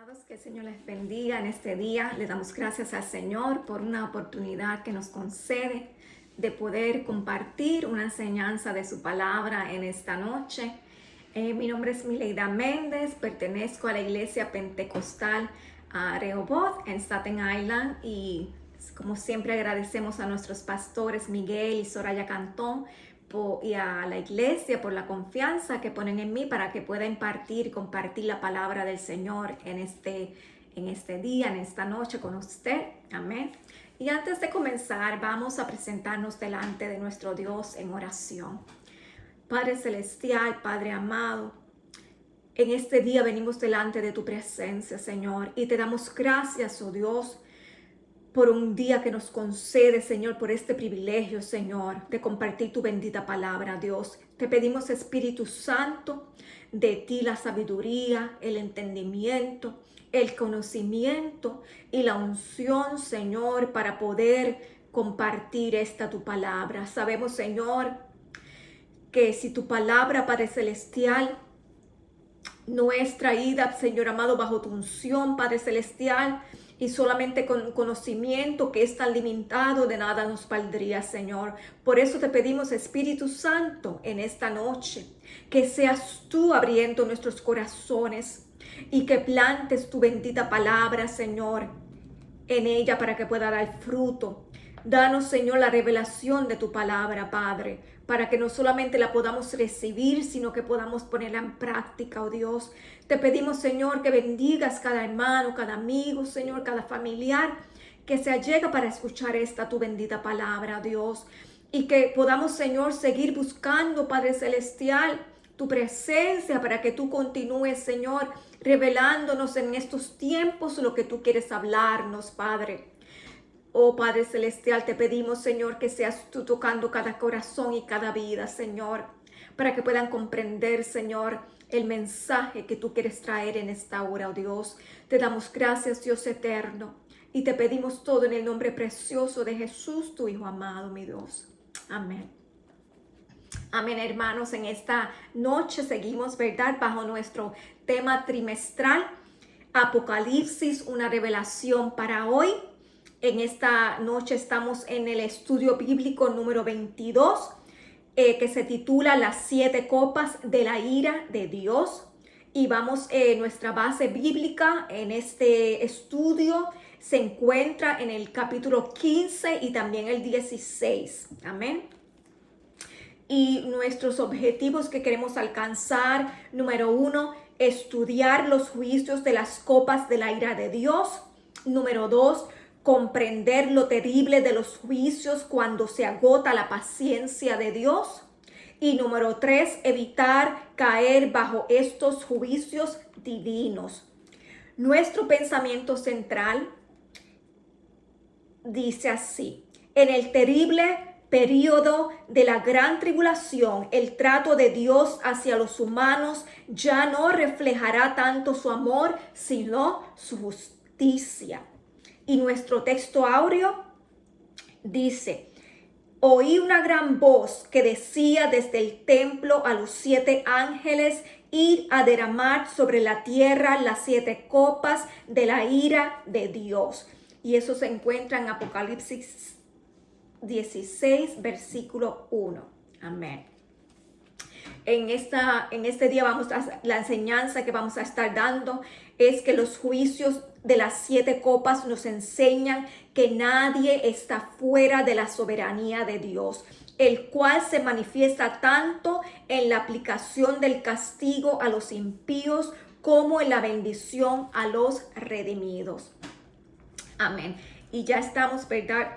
Amados, que el Señor les bendiga en este día. Le damos gracias al Señor por una oportunidad que nos concede de poder compartir una enseñanza de su palabra en esta noche. Mi nombre es Mileida Méndez, pertenezco a la iglesia pentecostal Rehoboth en Staten Island y como siempre agradecemos a nuestros pastores Miguel y Soraya Cantón y a la iglesia por la confianza que ponen en mí para que pueda impartir y compartir la palabra del Señor en este día, en esta noche con usted. Amén. Y antes de comenzar, vamos a presentarnos delante de nuestro Dios en oración. Padre Celestial, Padre amado, en este día venimos delante de tu presencia, Señor, y te damos gracias, oh Dios, por un día que nos concede, Señor, por este privilegio, Señor, de compartir tu bendita palabra, Dios. Te pedimos, Espíritu Santo, de ti la sabiduría, el entendimiento, el conocimiento y la unción, Señor, para poder compartir esta tu palabra. Sabemos, Señor, que si tu palabra, Padre Celestial, no es traída, Señor amado, bajo tu unción, Padre Celestial, y solamente con conocimiento que es tan limitado, de nada nos valdría, Señor. Por eso te pedimos, Espíritu Santo, en esta noche, que seas tú abriendo nuestros corazones y que plantes tu bendita palabra, Señor, en ella para que pueda dar fruto. Danos, Señor, la revelación de tu palabra, Padre, para que no solamente la podamos recibir, sino que podamos ponerla en práctica, oh Dios. Te pedimos, Señor, que bendigas cada hermano, cada amigo, Señor, cada familiar que se allega para escuchar esta tu bendita palabra, Dios. Y que podamos, Señor, seguir buscando, Padre Celestial, tu presencia para que tú continúes, Señor, revelándonos en estos tiempos lo que tú quieres hablarnos, Padre. Oh Padre Celestial, te pedimos, Señor, que seas tú tocando cada corazón y cada vida, Señor, para que puedan comprender, Señor, el mensaje que tú quieres traer en esta hora, oh Dios. Te damos gracias, Dios eterno, y te pedimos todo en el nombre precioso de Jesús, tu Hijo amado, mi Dios. Amén. Amén, hermanos. En esta noche seguimos, ¿verdad?, bajo nuestro tema trimestral, Apocalipsis, una revelación para hoy. En esta noche estamos en el estudio bíblico número 22, que se titula Las 7 copas de la ira de Dios. Y vamos, nuestra base bíblica en este estudio se encuentra en el capítulo 15 y también el 16. Amén. Y nuestros objetivos que queremos alcanzar: número 1, estudiar los juicios de las copas de la ira de Dios. Número 2, comprender lo terrible de los juicios cuando se agota la paciencia de Dios. Y número 3, evitar caer bajo estos juicios divinos. Nuestro pensamiento central dice así: en el terrible periodo de la gran tribulación, el trato de Dios hacia los humanos ya no reflejará tanto su amor, sino su justicia. Y nuestro texto áureo dice: oí una gran voz que decía desde el templo a los 7 ángeles: ir a derramar sobre la tierra las 7 copas de la ira de Dios. Y eso se encuentra en Apocalipsis 16, versículo 1. Amén. En este día la enseñanza que vamos a estar dando es que los juicios de las 7 copas nos enseñan que nadie está fuera de la soberanía de Dios, el cual se manifiesta tanto en la aplicación del castigo a los impíos como en la bendición a los redimidos. Amén. Y ya estamos, ¿verdad?,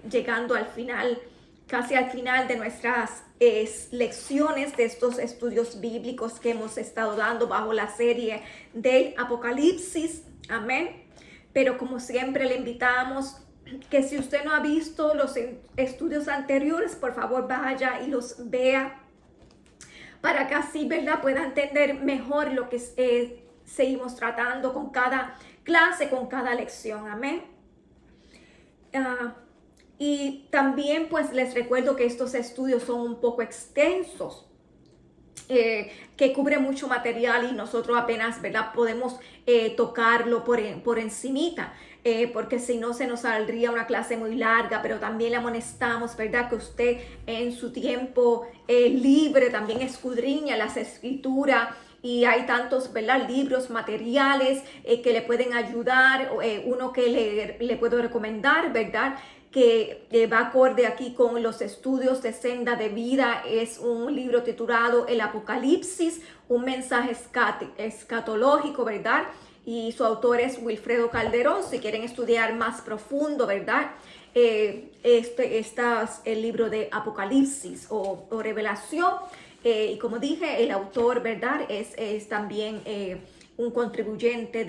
llegando al final, casi al final de nuestras lecciones de estos estudios bíblicos que hemos estado dando bajo la serie del Apocalipsis. Amén. Pero como siempre le invitamos que si usted no ha visto los estudios anteriores, por favor vaya y los vea para que así, ¿verdad?, pueda entender mejor lo que seguimos tratando con cada clase, con cada lección. Amén. Y también pues les recuerdo que estos estudios son un poco extensos que cubre mucho material y nosotros apenas, ¿verdad? Podemos tocarlo por encimita. Porque si no se nos saldría una clase muy larga, pero también le amonestamos, ¿verdad? Que usted en su tiempo libre también escudriña las escrituras y hay tantos, ¿verdad? Libros, materiales que le pueden ayudar, uno que le puedo recomendar, ¿verdad? Que va acorde aquí con los estudios de senda de vida, es un libro titulado El Apocalipsis, un mensaje escatológico, ¿verdad? Y su autor es Wilfredo Calderón. Si quieren estudiar más profundo, ¿verdad? Este es el libro de Apocalipsis o Revelación. Y como dije, el autor, ¿verdad? Es también un contribuyente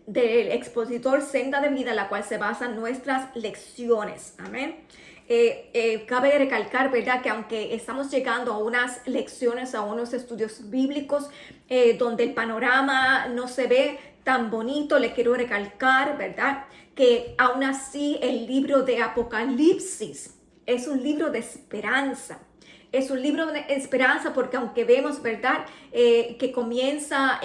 del expositor Senda de Vida, la cual se basan nuestras lecciones. Amén. Cabe recalcar, ¿verdad?, que aunque estamos llegando a unas lecciones, a unos estudios bíblicos donde el panorama no se ve tan bonito, le quiero recalcar, ¿verdad?, que aún así el libro de Apocalipsis es un libro de esperanza. Es un libro de esperanza porque aunque vemos, ¿verdad?, que comienza,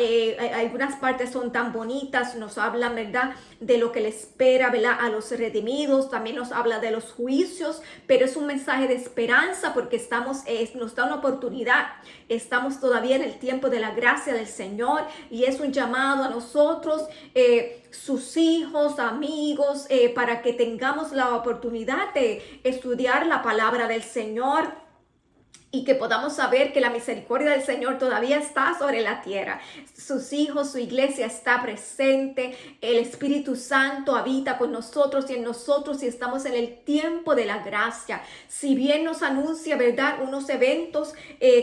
algunas partes son tan bonitas, nos hablan, ¿verdad?, de lo que le espera, ¿verdad?, a los redimidos, también nos habla de los juicios, pero es un mensaje de esperanza porque nos da una oportunidad, estamos todavía en el tiempo de la gracia del Señor y es un llamado a nosotros, sus hijos, amigos, para que tengamos la oportunidad de estudiar la palabra del Señor y que podamos saber que la misericordia del Señor todavía está sobre la tierra. Sus hijos, su iglesia está presente, el Espíritu Santo habita con nosotros y en nosotros y estamos en el tiempo de la gracia. Si bien nos anuncia, ¿verdad?, unos eventos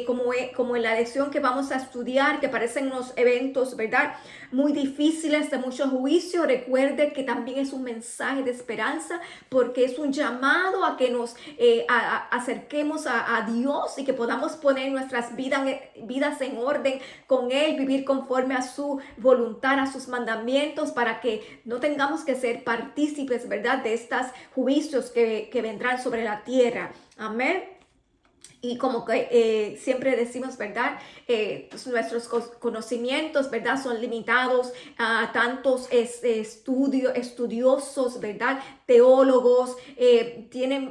como en la lección que vamos a estudiar, que parecen unos eventos, ¿verdad?, muy difíciles, de mucho juicio, recuerde que también es un mensaje de esperanza porque es un llamado a que nos acerquemos a Dios y que podamos poner nuestras vidas en orden con Él, vivir conforme a su voluntad, a sus mandamientos, para que no tengamos que ser partícipes, ¿verdad?, de estos juicios que vendrán sobre la tierra. Amén. Y como que siempre decimos, ¿verdad?, nuestros conocimientos, ¿verdad?, son limitados a tantos estudiosos, ¿verdad?, teólogos,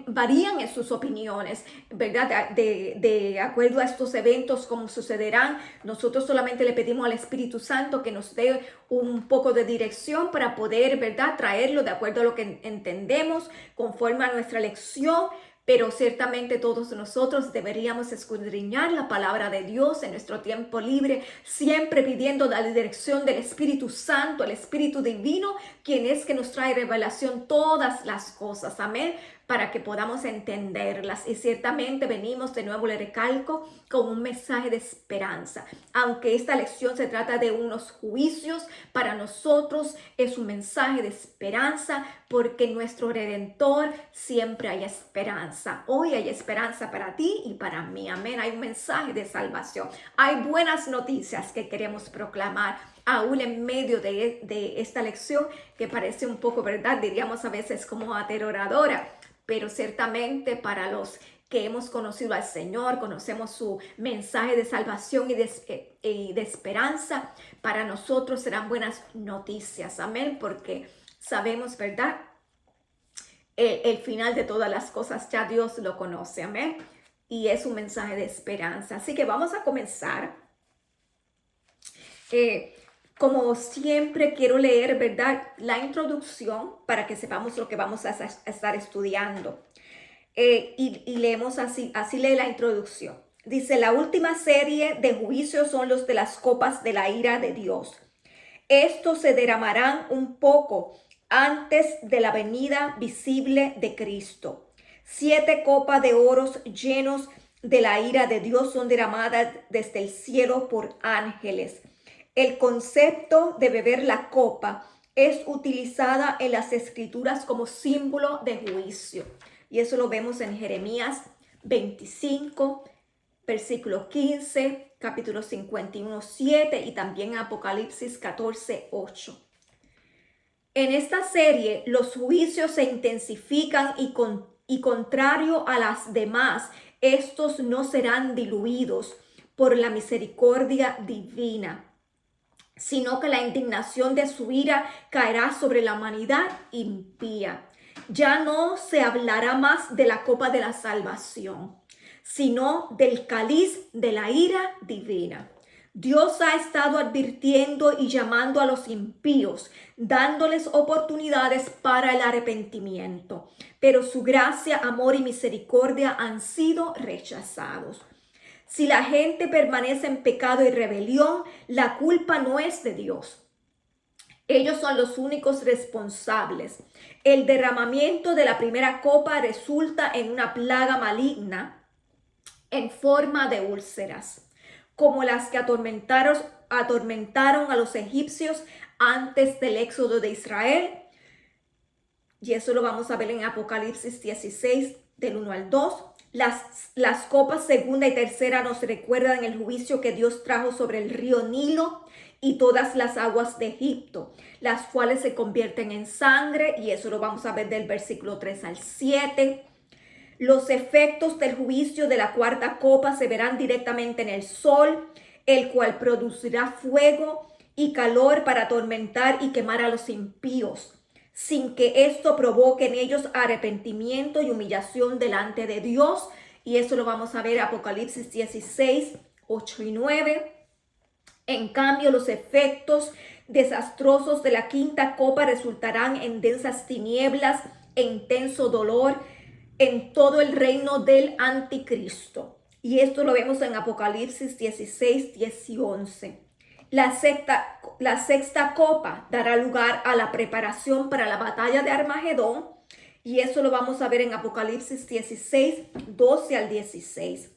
varían en sus opiniones, ¿verdad?, de acuerdo a estos eventos, como sucederán. Nosotros solamente le pedimos al Espíritu Santo que nos dé un poco de dirección para poder, ¿verdad?, traerlo de acuerdo a lo que entendemos, conforme a nuestra lección. Pero ciertamente todos nosotros deberíamos escudriñar la palabra de Dios en nuestro tiempo libre, siempre pidiendo la dirección del Espíritu Santo, el Espíritu Divino, quien es que nos trae revelación todas las cosas. Amén. Para que podamos entenderlas. Y ciertamente venimos, de nuevo le recalco, con un mensaje de esperanza. Aunque esta lección se trata de unos juicios, para nosotros es un mensaje de esperanza, porque en nuestro Redentor siempre hay esperanza. Hoy hay esperanza para ti y para mí. Amén. Hay un mensaje de salvación. Hay buenas noticias que queremos proclamar aún en medio de esta lección que parece un poco, ¿verdad?, diríamos a veces como aterradora. Pero ciertamente para los que hemos conocido al Señor, conocemos su mensaje de salvación y de esperanza, para nosotros serán buenas noticias. Amén, porque sabemos, ¿verdad?, el final de todas las cosas ya Dios lo conoce. Amén. Y es un mensaje de esperanza. Así que vamos a comenzar. Como siempre quiero leer, ¿verdad?, la introducción para que sepamos lo que vamos a estar estudiando. Y leemos así lee la introducción. Dice: la última serie de juicios son los de las copas de la ira de Dios. Estos se derramarán un poco antes de la venida visible de Cristo. 7 copas de oros llenos de la ira de Dios son derramadas desde el cielo por ángeles. El concepto de beber la copa es utilizada en las escrituras como símbolo de juicio. Y eso lo vemos en Jeremías 25, versículo 15, capítulo 51, 7 y también Apocalipsis 14, 8. En esta serie los juicios se intensifican y contrario a las demás, estos no serán diluidos por la misericordia divina, sino que la indignación de su ira caerá sobre la humanidad impía. Ya no se hablará más de la copa de la salvación, sino del cáliz de la ira divina. Dios ha estado advirtiendo y llamando a los impíos, dándoles oportunidades para el arrepentimiento, pero su gracia, amor y misericordia han sido rechazados. Si la gente permanece en pecado y rebelión, la culpa no es de Dios. Ellos son los únicos responsables. El derramamiento de la primera copa resulta en una plaga maligna en forma de úlceras, como las que atormentaron a los egipcios antes del éxodo de Israel. Y eso lo vamos a ver en Apocalipsis 16, del 1 al 2. Las copas segunda y tercera nos recuerdan el juicio que Dios trajo sobre el río Nilo y todas las aguas de Egipto, las cuales se convierten en sangre, y eso lo vamos a ver del versículo 3 al 7. Los efectos del juicio de la cuarta copa se verán directamente en el sol, el cual producirá fuego y calor para atormentar y quemar a los impíos, sin que esto provoque en ellos arrepentimiento y humillación delante de Dios. Y eso lo vamos a ver en Apocalipsis 16, 8 y 9. En cambio, los efectos desastrosos de la quinta copa resultarán en densas tinieblas e intenso dolor en todo el reino del anticristo. Y esto lo vemos en Apocalipsis 16, 10 y 11. La sexta copa dará lugar a la preparación para la batalla de Armagedón, y eso lo vamos a ver en Apocalipsis 16, 12 al 16.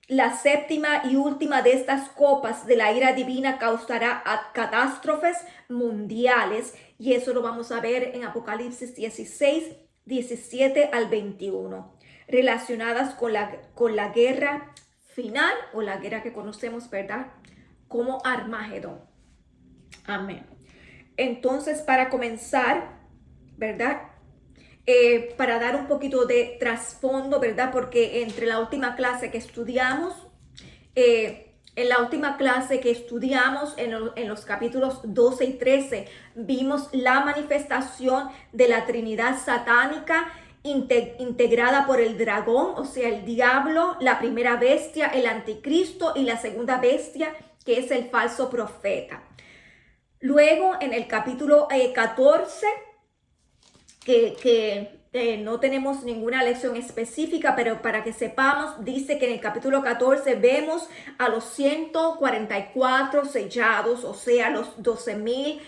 La séptima y última de estas copas de la ira divina causará catástrofes mundiales, y eso lo vamos a ver en Apocalipsis 16, 17 al 21, relacionadas con la guerra final, o la guerra que conocemos, ¿verdad?, como Armagedón. Amén. Entonces, para comenzar, ¿verdad?, para dar un poquito de trasfondo, ¿verdad?, porque entre la última clase que estudiamos, en los capítulos 12 y 13, vimos la manifestación de la Trinidad satánica integrada por el dragón, o sea, el diablo, la primera bestia, el anticristo, y la segunda bestia, que es el falso profeta. Luego, en el capítulo 14, que no tenemos ninguna lección específica, pero para que sepamos, dice que en el capítulo 14 vemos a los 144 sellados, o sea, los 12,000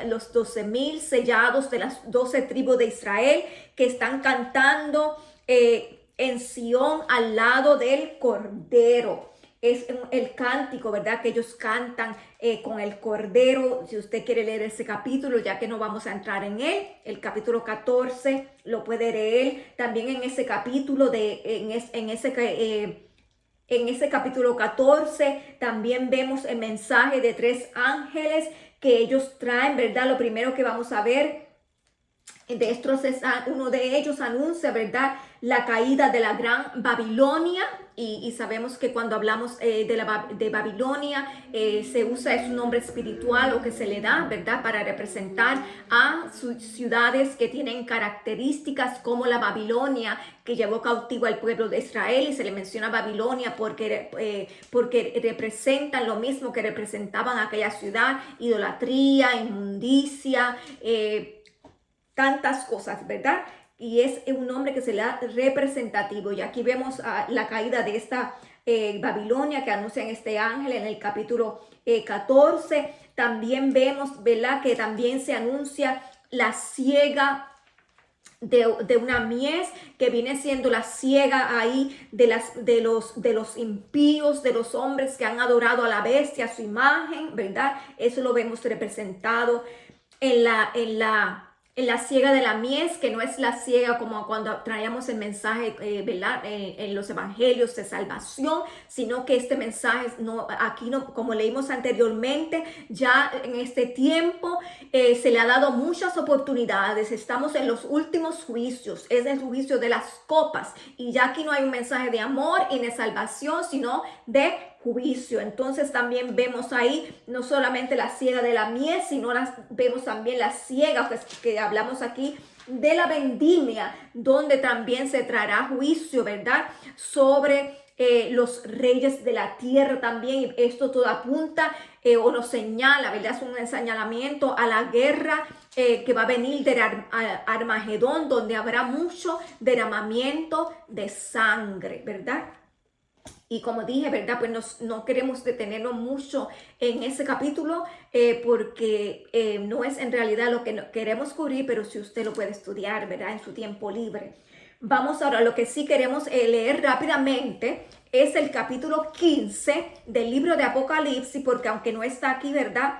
los 12,000 sellados de las 12 tribus de Israel, que están cantando en Sión al lado del Cordero. Es el cántico, ¿verdad?, que ellos cantan con el Cordero. Si usted quiere leer ese capítulo, ya que no vamos a entrar en él, el capítulo 14 lo puede leer. También en ese capítulo, en ese capítulo 14, también vemos el mensaje de 3 ángeles que ellos traen, ¿verdad? Lo primero que vamos a ver de estos es uno de ellos anuncia, ¿verdad?, la caída de la gran Babilonia, y sabemos que cuando hablamos de Babilonia se usa, es un nombre espiritual o que se le da, ¿verdad?, para representar a ciudades que tienen características como la Babilonia, que llevó cautivo al pueblo de Israel, y se le menciona Babilonia porque representan lo mismo que representaban aquella ciudad: idolatría, inmundicia, tantas cosas, ¿verdad? Y es un nombre que se le da representativo. Y aquí vemos la caída de esta Babilonia que anuncia en este ángel en el capítulo 14. También vemos, ¿verdad?, que también se anuncia la siega de una mies, que viene siendo la siega ahí de los impíos, de los hombres que han adorado a la bestia, a su imagen, ¿verdad? Eso lo vemos representado en en la siega de la mies, que no es la siega como cuando traíamos el mensaje, ¿verdad? En los evangelios de salvación, sino que este mensaje, no, aquí no, como leímos anteriormente, ya en este tiempo se le ha dado muchas oportunidades. Estamos en los últimos juicios, es el juicio de las copas, y ya aquí no hay un mensaje de amor y de salvación, sino de juicio. Entonces también vemos ahí no solamente la siega de la mies, sino vemos también la siega que hablamos aquí de la vendimia, donde también se traerá juicio, ¿verdad? Sobre los reyes de la tierra también. Y esto todo apunta o nos señala, ¿verdad? Es un señalamiento a la guerra que va a venir de Armagedón, donde habrá mucho derramamiento de sangre, ¿verdad? Y como dije, ¿verdad? Pues no queremos detenernos mucho en ese capítulo porque no es en realidad lo que queremos cubrir, pero si usted lo puede estudiar, ¿verdad? En su tiempo libre. Vamos ahora, lo que sí queremos leer rápidamente es el capítulo 15 del libro de Apocalipsis, porque aunque no está aquí, ¿verdad?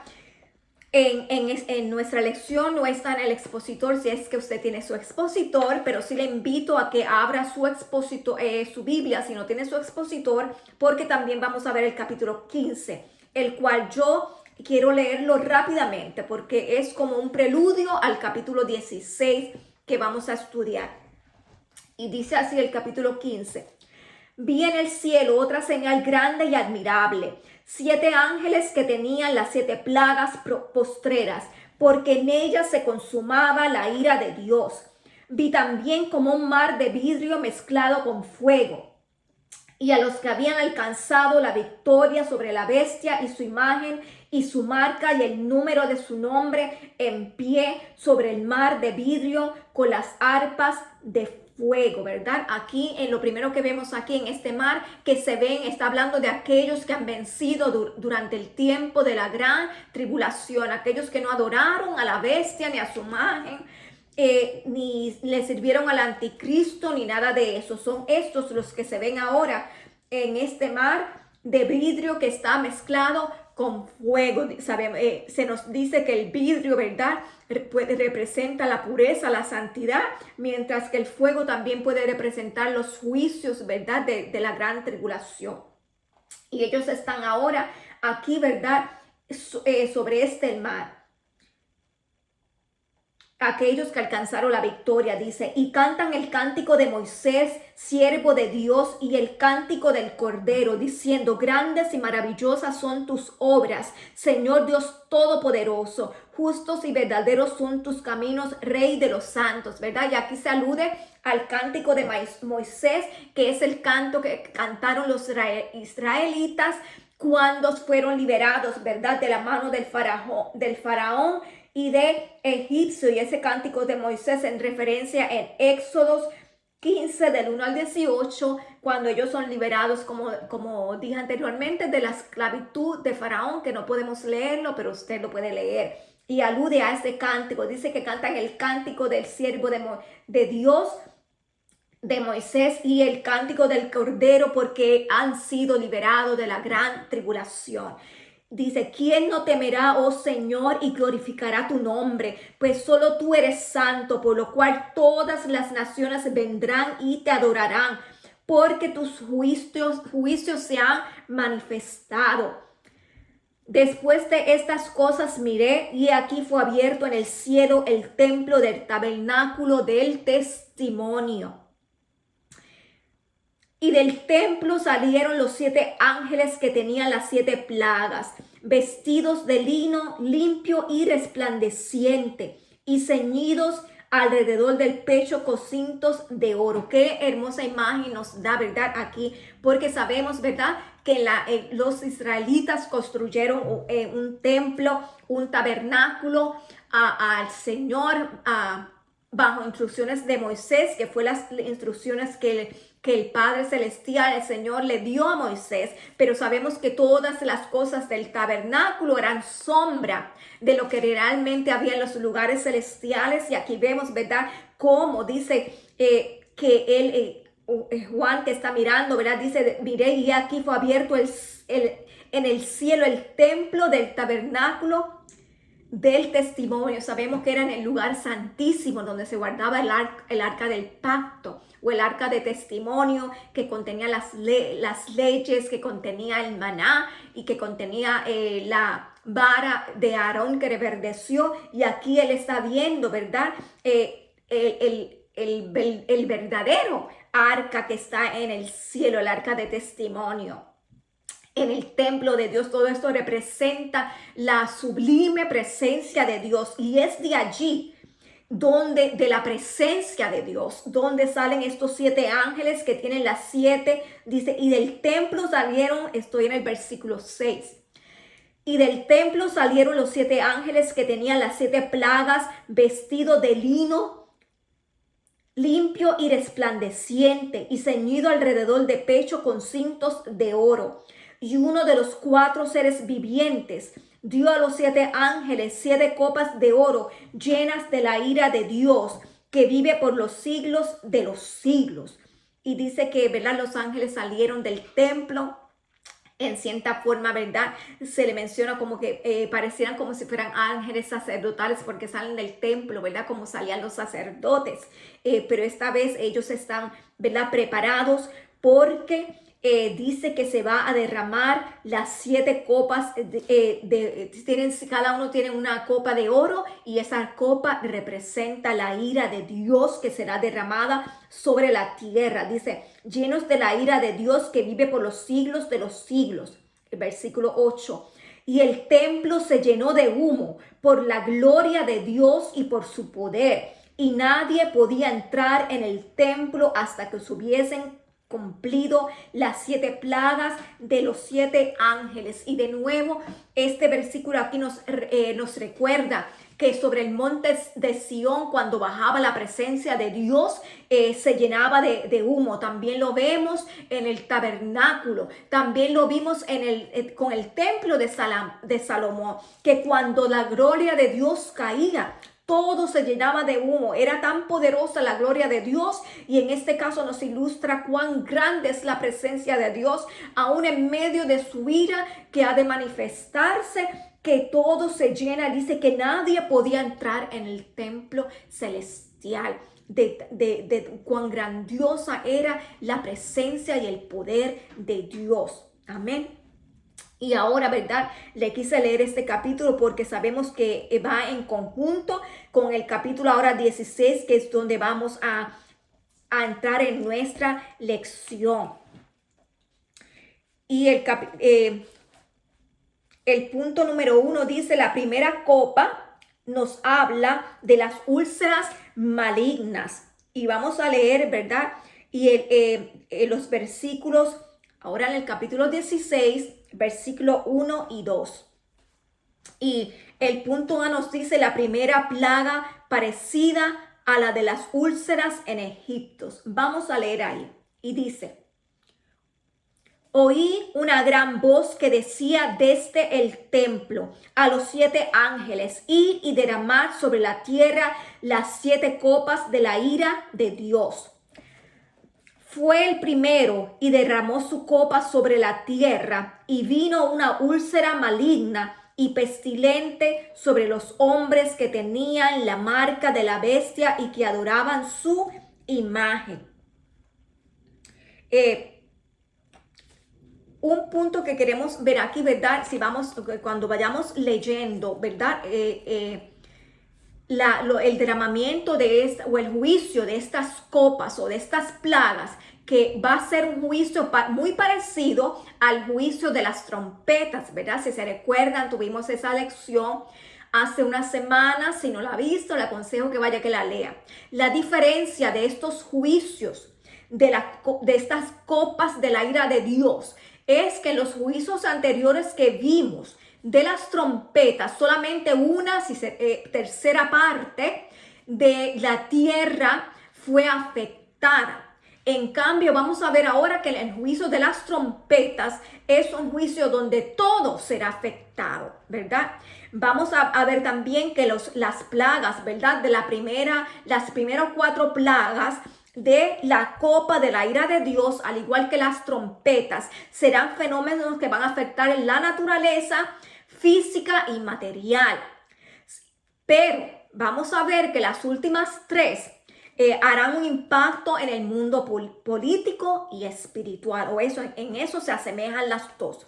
En nuestra lección no está en el expositor, si es que usted tiene su expositor, pero sí le invito a que abra su expositor, su Biblia, si no tiene su expositor, porque también vamos a ver el capítulo 15, el cual yo quiero leerlo rápidamente, porque es como un preludio al capítulo 16 que vamos a estudiar. Y dice así el capítulo 15. Vi en el cielo otra señal grande y admirable, 7 ángeles que tenían las 7 plagas postreras, porque en ellas se consumaba la ira de Dios. Vi también como un mar de vidrio mezclado con fuego, y a los que habían alcanzado la victoria sobre la bestia y su imagen y su marca y el número de su nombre, en pie sobre el mar de vidrio con las arpas de fuego, ¿verdad? Aquí en lo primero que vemos aquí en este mar que se ven, está hablando de aquellos que han vencido durante el tiempo de la gran tribulación, aquellos que no adoraron a la bestia ni a su imagen, ni le sirvieron al anticristo ni nada de eso. Son estos los que se ven ahora en este mar de vidrio que está mezclado con fuego. Se nos dice que el vidrio, ¿verdad?, representa la pureza, la santidad, mientras que el fuego también puede representar los juicios, ¿verdad?, de la gran tribulación. Y ellos están ahora aquí, ¿verdad?, sobre este mar. Aquellos que alcanzaron la victoria, dice, y cantan el cántico de Moisés, siervo de Dios, y el cántico del Cordero, diciendo, grandes y maravillosas son tus obras, Señor Dios Todopoderoso, justos y verdaderos son tus caminos, Rey de los santos, ¿verdad? Y aquí se alude al cántico de Moisés, que es el canto que cantaron los israelitas cuando fueron liberados, ¿verdad?, de la mano del faraón y de egipcio. Y ese cántico de Moisés en referencia en Éxodos 15 del 1 al 18, cuando ellos son liberados, como dije anteriormente, de la esclavitud de Faraón, que no podemos leerlo, pero usted lo puede leer. Y alude a ese cántico, dice que cantan el cántico del siervo de Dios, de Moisés, y el cántico del Cordero, porque han sido liberados de la gran tribulación. Dice, ¿quién no temerá, oh Señor, y glorificará tu nombre? Pues solo tú eres santo, por lo cual todas las naciones vendrán y te adorarán, porque tus juicios se han manifestado. Después de estas cosas miré, y aquí fue abierto en el cielo el templo del tabernáculo del testimonio. Y del templo salieron los 7 ángeles que tenían las 7 plagas, vestidos de lino limpio y resplandeciente, y ceñidos alrededor del pecho con cintos de oro. Qué hermosa imagen nos da, ¿verdad? Aquí, porque sabemos, ¿verdad?, que los israelitas construyeron un templo, un tabernáculo al Señor, bajo instrucciones de Moisés, que fue las instrucciones que el Padre Celestial, el Señor, le dio a Moisés. Pero sabemos que todas las cosas del tabernáculo eran sombra de lo que realmente había en los lugares celestiales. Y aquí vemos, ¿verdad?, cómo dice que Juan, que está mirando, ¿verdad?, dice, miré y aquí fue abierto en el cielo el templo del tabernáculo del testimonio. Sabemos que era en el lugar santísimo donde se guardaba el arca del pacto o el arca de testimonio, que contenía las leyes, que contenía el maná y que contenía la vara de Aarón que reverdeció. Y aquí él está viendo, ¿verdad? El verdadero arca que está en el cielo, el arca de testimonio. En el templo de Dios, todo esto representa la sublime presencia de Dios, y es de allí donde, de la presencia de Dios, donde salen estos 7 ángeles que tienen las 7, dice, y del templo salieron, estoy en el versículo 6, y del templo salieron los 7 ángeles que tenían las 7 plagas, vestidos de lino limpio y resplandeciente, y ceñido alrededor de pecho con cintos de oro. Y uno de los 4 seres vivientes dio a los 7 ángeles 7 copas de oro llenas de la ira de Dios, que vive por los siglos de los siglos. Y dice que, ¿verdad?, los ángeles salieron del templo. En cierta forma, ¿verdad?, se le menciona como que parecieran como si fueran ángeles sacerdotales, porque salen del templo, ¿verdad?, como salían los sacerdotes. Pero esta vez ellos están, ¿verdad?, preparados, porque dice que se va a derramar las 7 copas, cada uno tiene una copa de oro, y esa copa representa la ira de Dios que será derramada sobre la tierra. Dice, llenos de la ira de Dios que vive por los siglos de los siglos. El versículo 8. Y el templo se llenó de humo por la gloria de Dios y por su poder, y nadie podía entrar en el templo hasta que se hubiesen cumplido las 7 plagas de los 7 ángeles. Y de nuevo, este versículo aquí nos recuerda que sobre el monte de Sión, cuando bajaba la presencia de Dios, se llenaba de humo. También lo vemos en el tabernáculo. También lo vimos con el templo de Salomón, que cuando la gloria de Dios caía, todo se llenaba de humo. Era tan poderosa la gloria de Dios, y en este caso nos ilustra cuán grande es la presencia de Dios, aún en medio de su ira que ha de manifestarse, que todo se llena. Dice que nadie podía entrar en el templo celestial. De cuán grandiosa era la presencia y el poder de Dios. Amén. Y ahora, ¿verdad?, le quise leer este capítulo porque sabemos que va en conjunto con el capítulo ahora 16, que es donde vamos a entrar en nuestra lección. Y el punto número 1 dice, la primera copa nos habla de las úlceras malignas. Y vamos a leer, ¿verdad?, y los versículos, ahora en el capítulo 16, versículo 1 y 2. Y el punto A nos dice, la primera plaga parecida a la de las úlceras en Egipto. Vamos a leer ahí. Y dice, oí una gran voz que decía desde el templo a los 7 ángeles, ir y derramar sobre la tierra las 7 copas de la ira de Dios. Fue el primero y derramó su copa sobre la tierra, y vino una úlcera maligna y pestilente sobre los hombres que tenían la marca de la bestia y que adoraban su imagen. Un punto que queremos ver aquí, ¿verdad? Cuando vayamos leyendo, ¿verdad?, el derramamiento o el juicio de estas copas o de estas plagas, que va a ser un juicio muy parecido al juicio de las trompetas, ¿verdad? Si se recuerdan, tuvimos esa lección hace unas semanas. Si no la ha visto, le aconsejo que vaya que la lea. La diferencia de estos juicios, de estas copas de la ira de Dios, es que los juicios anteriores que vimos de las trompetas, solamente una tercera parte de la tierra fue afectada. En cambio, vamos a ver ahora que el juicio de las trompetas es un juicio donde todo será afectado, ¿verdad? Vamos a ver también que las plagas, ¿verdad?, las primeras 4 plagas de la copa de la ira de Dios, al igual que las trompetas, serán fenómenos que van a afectar la naturaleza física y material. Pero vamos a ver que las últimas tres harán un impacto en el mundo político y espiritual, o eso, en eso se asemejan las dos.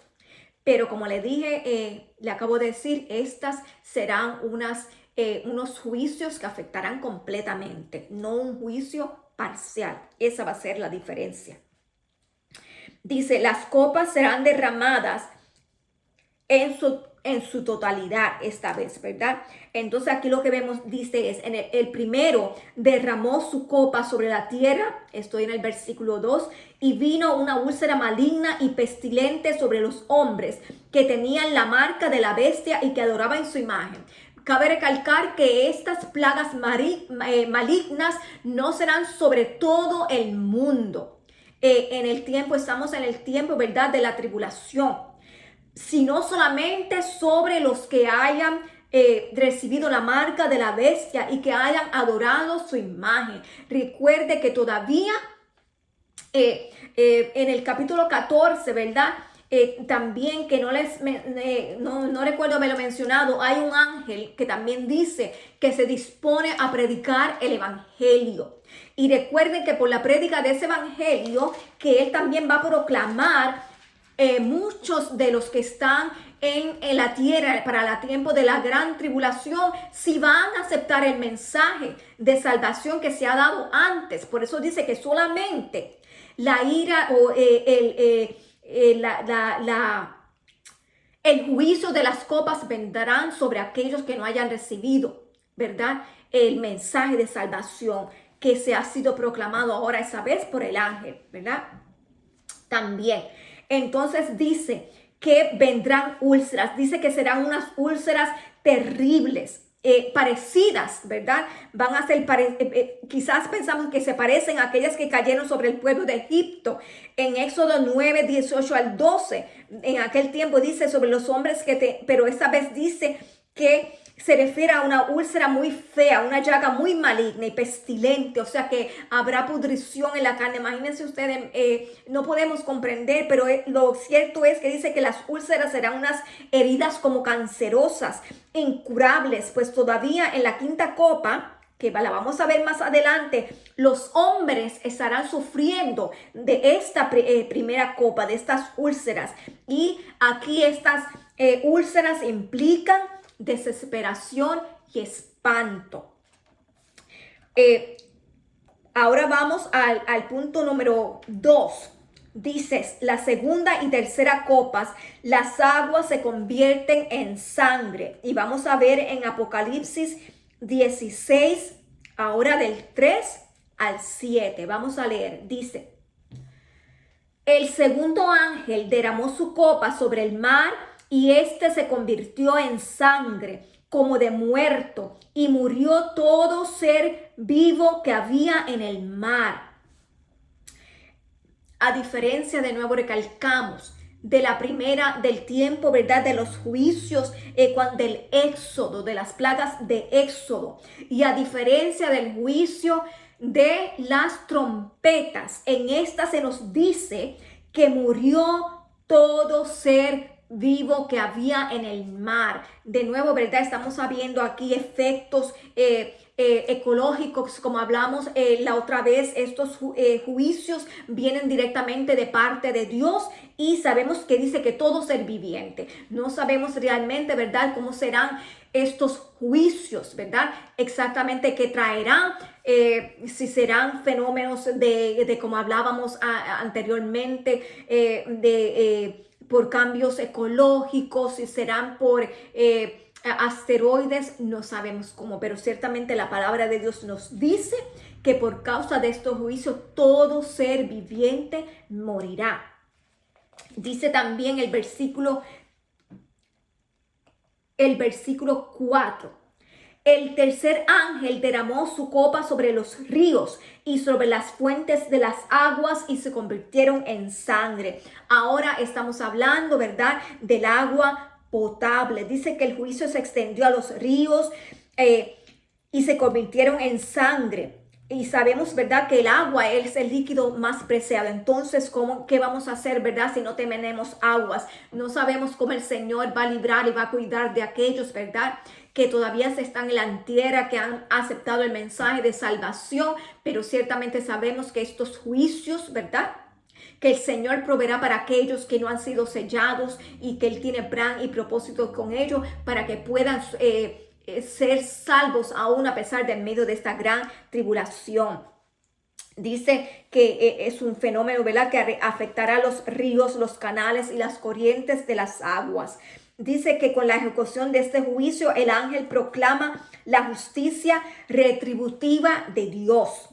Pero como le dije, le acabo de decir, estas serán unos juicios que afectarán completamente, no un juicio parcial. Esa va a ser la diferencia. Dice, las copas serán derramadas en su totalidad esta vez, ¿verdad? Entonces aquí lo que vemos, dice, es el primero derramó su copa sobre la tierra, estoy en el versículo 2, y vino una úlcera maligna y pestilente sobre los hombres que tenían la marca de la bestia y que adoraban su imagen. Cabe recalcar que estas plagas malignas no serán sobre todo el mundo. Estamos en el tiempo, ¿verdad?, de la tribulación, sino solamente sobre los que hayan recibido la marca de la bestia y que hayan adorado su imagen. Recuerde que todavía en el capítulo 14, ¿verdad? También que no recuerdo haberlo mencionado, hay un ángel que también dice que se dispone a predicar el evangelio. Y recuerden que por la prédica de ese evangelio, que él también va a proclamar, muchos de los que están en la tierra para el tiempo de la gran tribulación, si van a aceptar el mensaje de salvación que se ha dado antes. Por eso dice que solamente la ira o el juicio de las copas vendrán sobre aquellos que no hayan recibido, ¿verdad?, el mensaje de salvación que se ha sido proclamado ahora esa vez por el ángel, ¿verdad? También. Entonces dice que vendrán úlceras, dice que serán unas úlceras terribles, parecidas, ¿verdad? Van a ser, quizás pensamos que se parecen a aquellas que cayeron sobre el pueblo de Egipto en Éxodo 9, 18 al 12. En aquel tiempo dice sobre los hombres pero esta vez dice que se refiere a una úlcera muy fea, una llaga muy maligna y pestilente, o sea que habrá pudrición en la carne. Imagínense ustedes, no podemos comprender, pero lo cierto es que dice que las úlceras serán unas heridas como cancerosas, incurables, pues todavía en la quinta copa, que la vamos a ver más adelante, los hombres estarán sufriendo de esta primera copa, de estas úlceras. Y aquí estas úlceras implican desesperación y espanto. Ahora vamos al punto número 2. Dices, la segunda y tercera copas, las aguas se convierten en sangre. Y vamos a ver en Apocalipsis 16, ahora del 3 al 7. Vamos a leer, dice, el segundo ángel derramó su copa sobre el mar y este se convirtió en sangre como de muerto y murió todo ser vivo que había en el mar. A diferencia, de nuevo recalcamos, de la primera, del tiempo, ¿verdad?, de los juicios, del éxodo, de las plagas de éxodo. Y a diferencia del juicio de las trompetas, en esta se nos dice que murió todo ser vivo que había en el mar. De nuevo, ¿verdad?, estamos viendo aquí efectos ecológicos, como hablamos la otra vez. Estos juicios vienen directamente de parte de Dios y sabemos que dice que todo ser viviente. No sabemos realmente, ¿verdad?, cómo serán estos juicios, ¿verdad?, exactamente qué traerán, si serán fenómenos de como hablábamos anteriormente, por cambios ecológicos, si serán por asteroides, no sabemos cómo, pero ciertamente la palabra de Dios nos dice que por causa de estos juicios todo ser viviente morirá. Dice también el versículo 4. El tercer ángel derramó su copa sobre los ríos y sobre las fuentes de las aguas y se convirtieron en sangre. Ahora estamos hablando, ¿verdad?, del agua potable. Dice que el juicio se extendió a los ríos y se convirtieron en sangre. Y sabemos, ¿verdad?, que el agua es el líquido más preciado. Entonces, ¿qué vamos a hacer, verdad, si no tenemos aguas? No sabemos cómo el Señor va a librar y va a cuidar de aquellos, ¿verdad?, que todavía están en la tierra, que han aceptado el mensaje de salvación, pero ciertamente sabemos que estos juicios, ¿verdad?, que el Señor proveerá para aquellos que no han sido sellados y que Él tiene plan y propósito con ellos para que puedan ser salvos aún a pesar de en medio de esta gran tribulación. Dice que es un fenómeno, ¿verdad?, que afectará los ríos, los canales y las corrientes de las aguas. Dice que con la ejecución de este juicio el ángel proclama la justicia retributiva de Dios.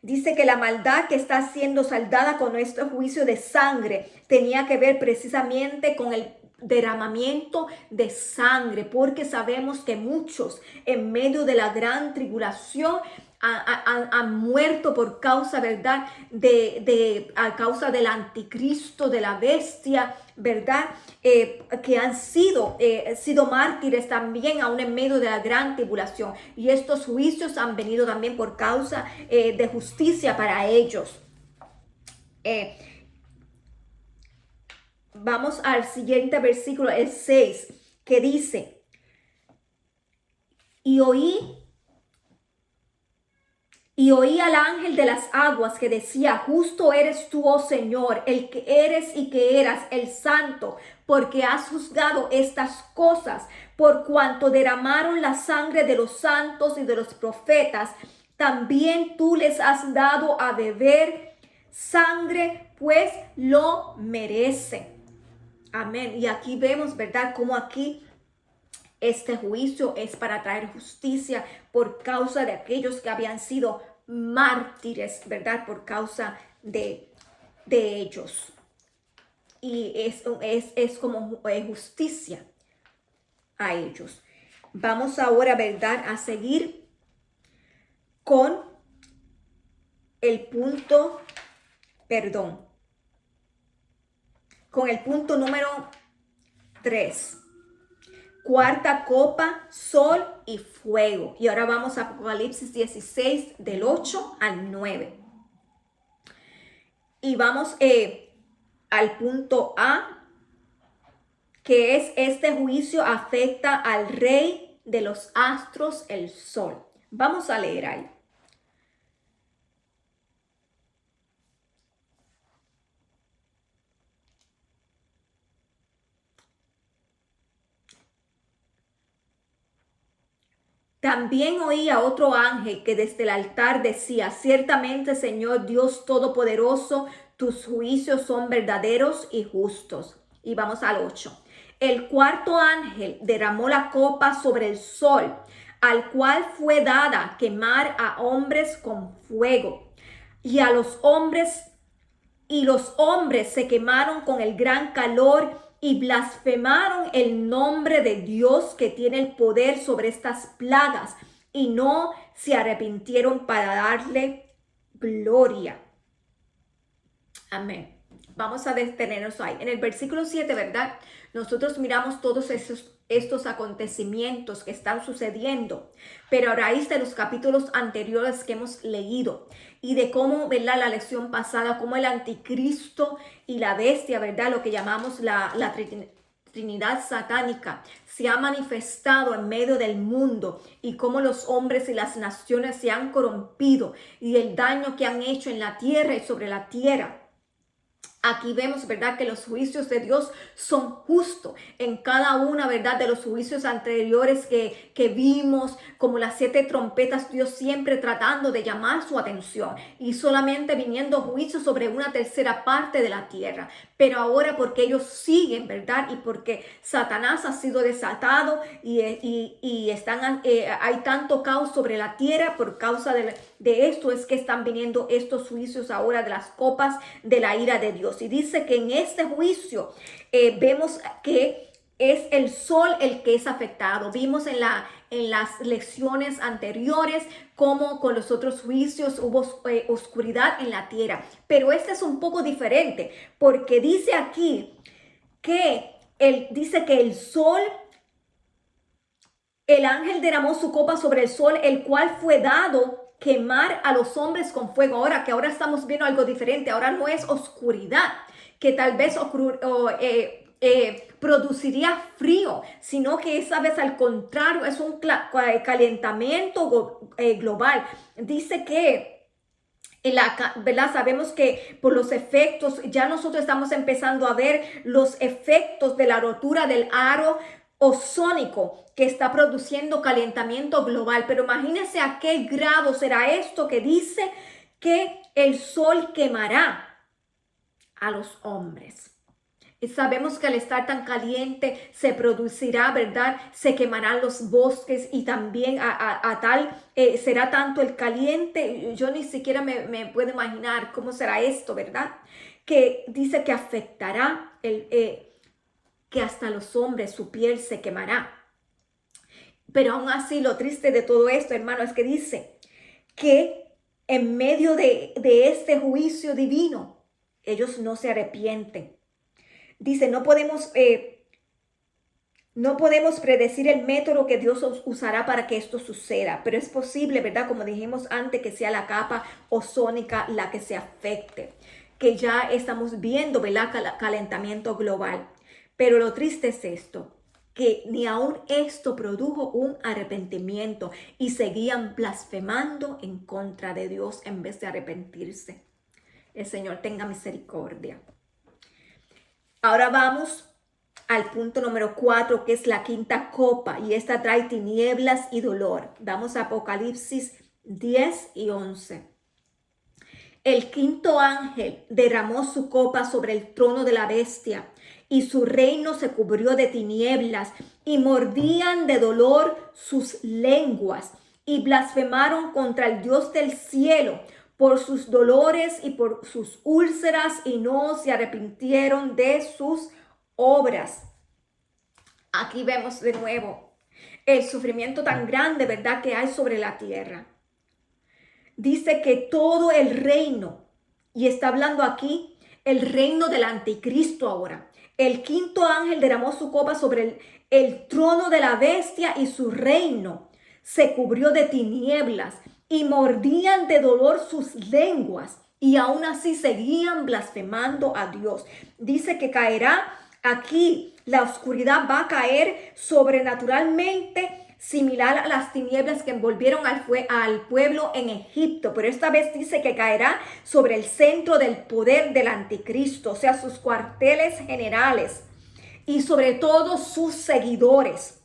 Dice que la maldad que está siendo saldada con nuestro juicio de sangre tenía que ver precisamente con el derramamiento de sangre, porque sabemos que muchos en medio de la gran tribulación han muerto por causa, ¿verdad?, a causa del anticristo, de la bestia, ¿verdad?, que han sido mártires también aún en medio de la gran tribulación. Y estos juicios han venido también por causa de justicia para ellos. Vamos al siguiente versículo, el 6, que dice: Y oí al ángel de las aguas que decía: justo eres tú, oh Señor, el que eres y que eras, el santo, porque has juzgado estas cosas, por cuanto derramaron la sangre de los santos y de los profetas. También tú les has dado a beber sangre, pues lo merecen. Amén. Y aquí vemos, ¿verdad?, cómo aquí este juicio es para traer justicia por causa de aquellos que habían sido mártires, ¿verdad?, por causa de ellos. Y es como justicia a ellos. Vamos ahora, ¿verdad?, a seguir con el punto, con el punto número 3. Cuarta copa, sol y fuego. Y ahora vamos a Apocalipsis 16, del 8 al 9. Y vamos al punto A, que es: este juicio afecta al rey de los astros, el sol. Vamos a leer ahí. También oí a otro ángel que desde el altar decía: ciertamente, Señor Dios Todopoderoso, tus juicios son verdaderos y justos. Y vamos al 8. El cuarto ángel derramó la copa sobre el sol, al cual fue dada quemar a hombres con fuego. Y los hombres se quemaron con el gran calor y blasfemaron el nombre de Dios que tiene el poder sobre estas plagas, y no se arrepintieron para darle gloria. Amén. Vamos a detenernos ahí. En el versículo 7, ¿verdad?, nosotros miramos todos estos acontecimientos que están sucediendo, pero a raíz de los capítulos anteriores que hemos leído y de cómo, ¿verdad?, la lección pasada, cómo el anticristo y la bestia, ¿verdad?, lo que llamamos la Trinidad satánica, se ha manifestado en medio del mundo, y cómo los hombres y las naciones se han corrompido y el daño que han hecho en la tierra y sobre la tierra. Aquí vemos, ¿verdad?, que los juicios de Dios son justos en cada una, ¿verdad?, de los juicios anteriores que vimos, como las 7 trompetas, Dios siempre tratando de llamar su atención y solamente viniendo juicios sobre una tercera parte de la tierra. Pero ahora, porque ellos siguen, ¿verdad?, y porque Satanás ha sido desatado y hay tanto caos sobre la tierra por causa de esto, es que están viniendo estos juicios ahora de las copas de la ira de Dios. Y dice que en este juicio vemos que es el sol el que es afectado. Vimos en las lecciones anteriores cómo con los otros juicios hubo oscuridad en la tierra. Pero este es un poco diferente, porque dice aquí que el sol, el ángel derramó su copa sobre el sol, el cual fue dado quemar a los hombres con fuego. Ahora estamos viendo algo diferente. Ahora no es oscuridad, que tal vez produciría frío, sino que esa vez al contrario es un calentamiento global. Dice que ¿verdad? Sabemos que por los efectos, ya nosotros estamos empezando a ver los efectos de la rotura del aro ozónico que está produciendo calentamiento global. Pero imagínense a qué grado será esto que dice que el sol quemará a los hombres. Y sabemos que al estar tan caliente se producirá, ¿verdad? Se quemarán los bosques y también será tanto el caliente. Yo ni siquiera me puedo imaginar cómo será esto, ¿verdad? Que dice que afectará, que hasta los hombres su piel se quemará. Pero aún así lo triste de todo esto, hermano, es que dice que en medio de este juicio divino, ellos no se arrepienten. Dice, no podemos predecir el método que Dios usará para que esto suceda, pero es posible, ¿verdad? Como dijimos antes, que sea la capa ozónica la que se afecte, que ya estamos viendo, ¿verdad? Calentamiento global. Pero lo triste es esto, que ni aún esto produjo un arrepentimiento y seguían blasfemando en contra de Dios en vez de arrepentirse. El Señor tenga misericordia. Ahora vamos al punto número 4, que es la quinta copa, y esta trae tinieblas y dolor. Vamos a Apocalipsis 10 y 11. El quinto ángel derramó su copa sobre el trono de la bestia, y su reino se cubrió de tinieblas, y mordían de dolor sus lenguas, y blasfemaron contra el Dios del cielo por sus dolores y por sus úlceras, y no se arrepintieron de sus obras. Aquí vemos de nuevo el sufrimiento tan grande, ¿verdad?, que hay sobre la tierra. Dice que todo el reino, y está hablando aquí el reino del anticristo ahora. El quinto ángel derramó su copa sobre el trono de la bestia, y su reino se cubrió de tinieblas, y mordían de dolor sus lenguas, y aún así seguían blasfemando a Dios. Dice que caerá aquí, la oscuridad va a caer sobrenaturalmente, similar a las tinieblas que envolvieron al pueblo en Egipto, pero esta vez dice que caerá sobre el centro del poder del anticristo, o sea, sus cuarteles generales y sobre todo sus seguidores.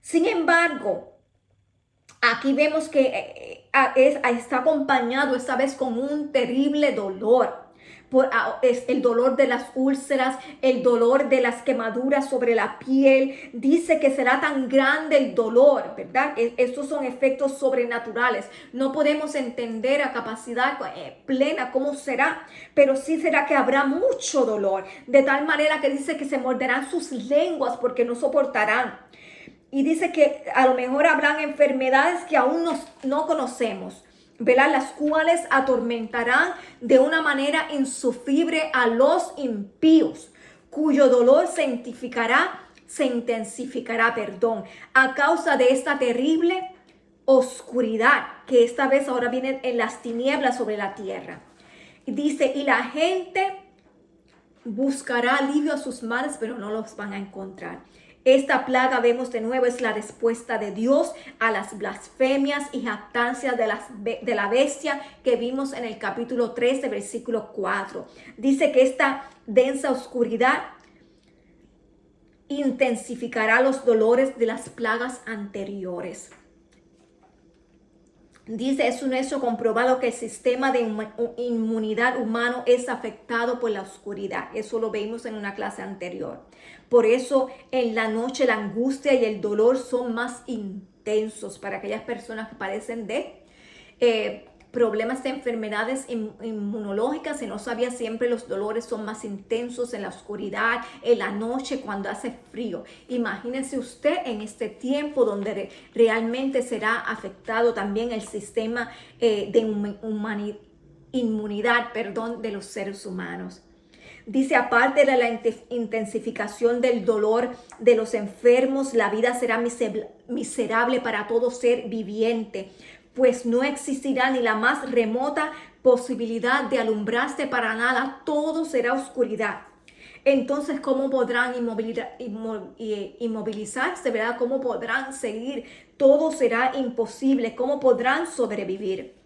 Sin embargo, aquí vemos que está acompañado esta vez con un terrible dolor. Es el dolor de las úlceras, el dolor de las quemaduras sobre la piel. Dice que será tan grande el dolor, ¿verdad? Estos son efectos sobrenaturales. No podemos entender a capacidad plena cómo será, pero sí será que habrá mucho dolor, de tal manera que dice que se morderán sus lenguas porque no soportarán. Y dice que a lo mejor habrán enfermedades que aún no conocemos, ¿verdad? Las cuales atormentarán de una manera insufrible a los impíos, cuyo dolor se intensificará, a causa de esta terrible oscuridad que esta vez ahora viene en las tinieblas sobre la tierra. Y dice, y la gente buscará alivio a sus males, pero no los van a encontrar. Esta plaga, vemos de nuevo, es la respuesta de Dios a las blasfemias y jactancias de la bestia que vimos en el capítulo 13, versículo 4. Dice que esta densa oscuridad intensificará los dolores de las plagas anteriores. Dice, es un hecho comprobado que el sistema de inmunidad humano es afectado por la oscuridad. Eso lo vimos en una clase anterior. Por eso en la noche la angustia y el dolor son más intensos para aquellas personas que padecen de problemas de enfermedades inmunológicas. Si no sabía, siempre los dolores son más intensos en la oscuridad, en la noche, cuando hace frío. Imagínense usted en este tiempo donde realmente será afectado también el sistema de inmunidad de los seres humanos. Dice, aparte de la intensificación del dolor de los enfermos, la vida será miserable para todo ser viviente, pues no existirá ni la más remota posibilidad de alumbrarse para nada, todo será oscuridad. Entonces, ¿cómo podrán inmovilizarse, verdad? ¿Cómo podrán seguir? Todo será imposible. ¿Cómo podrán sobrevivir?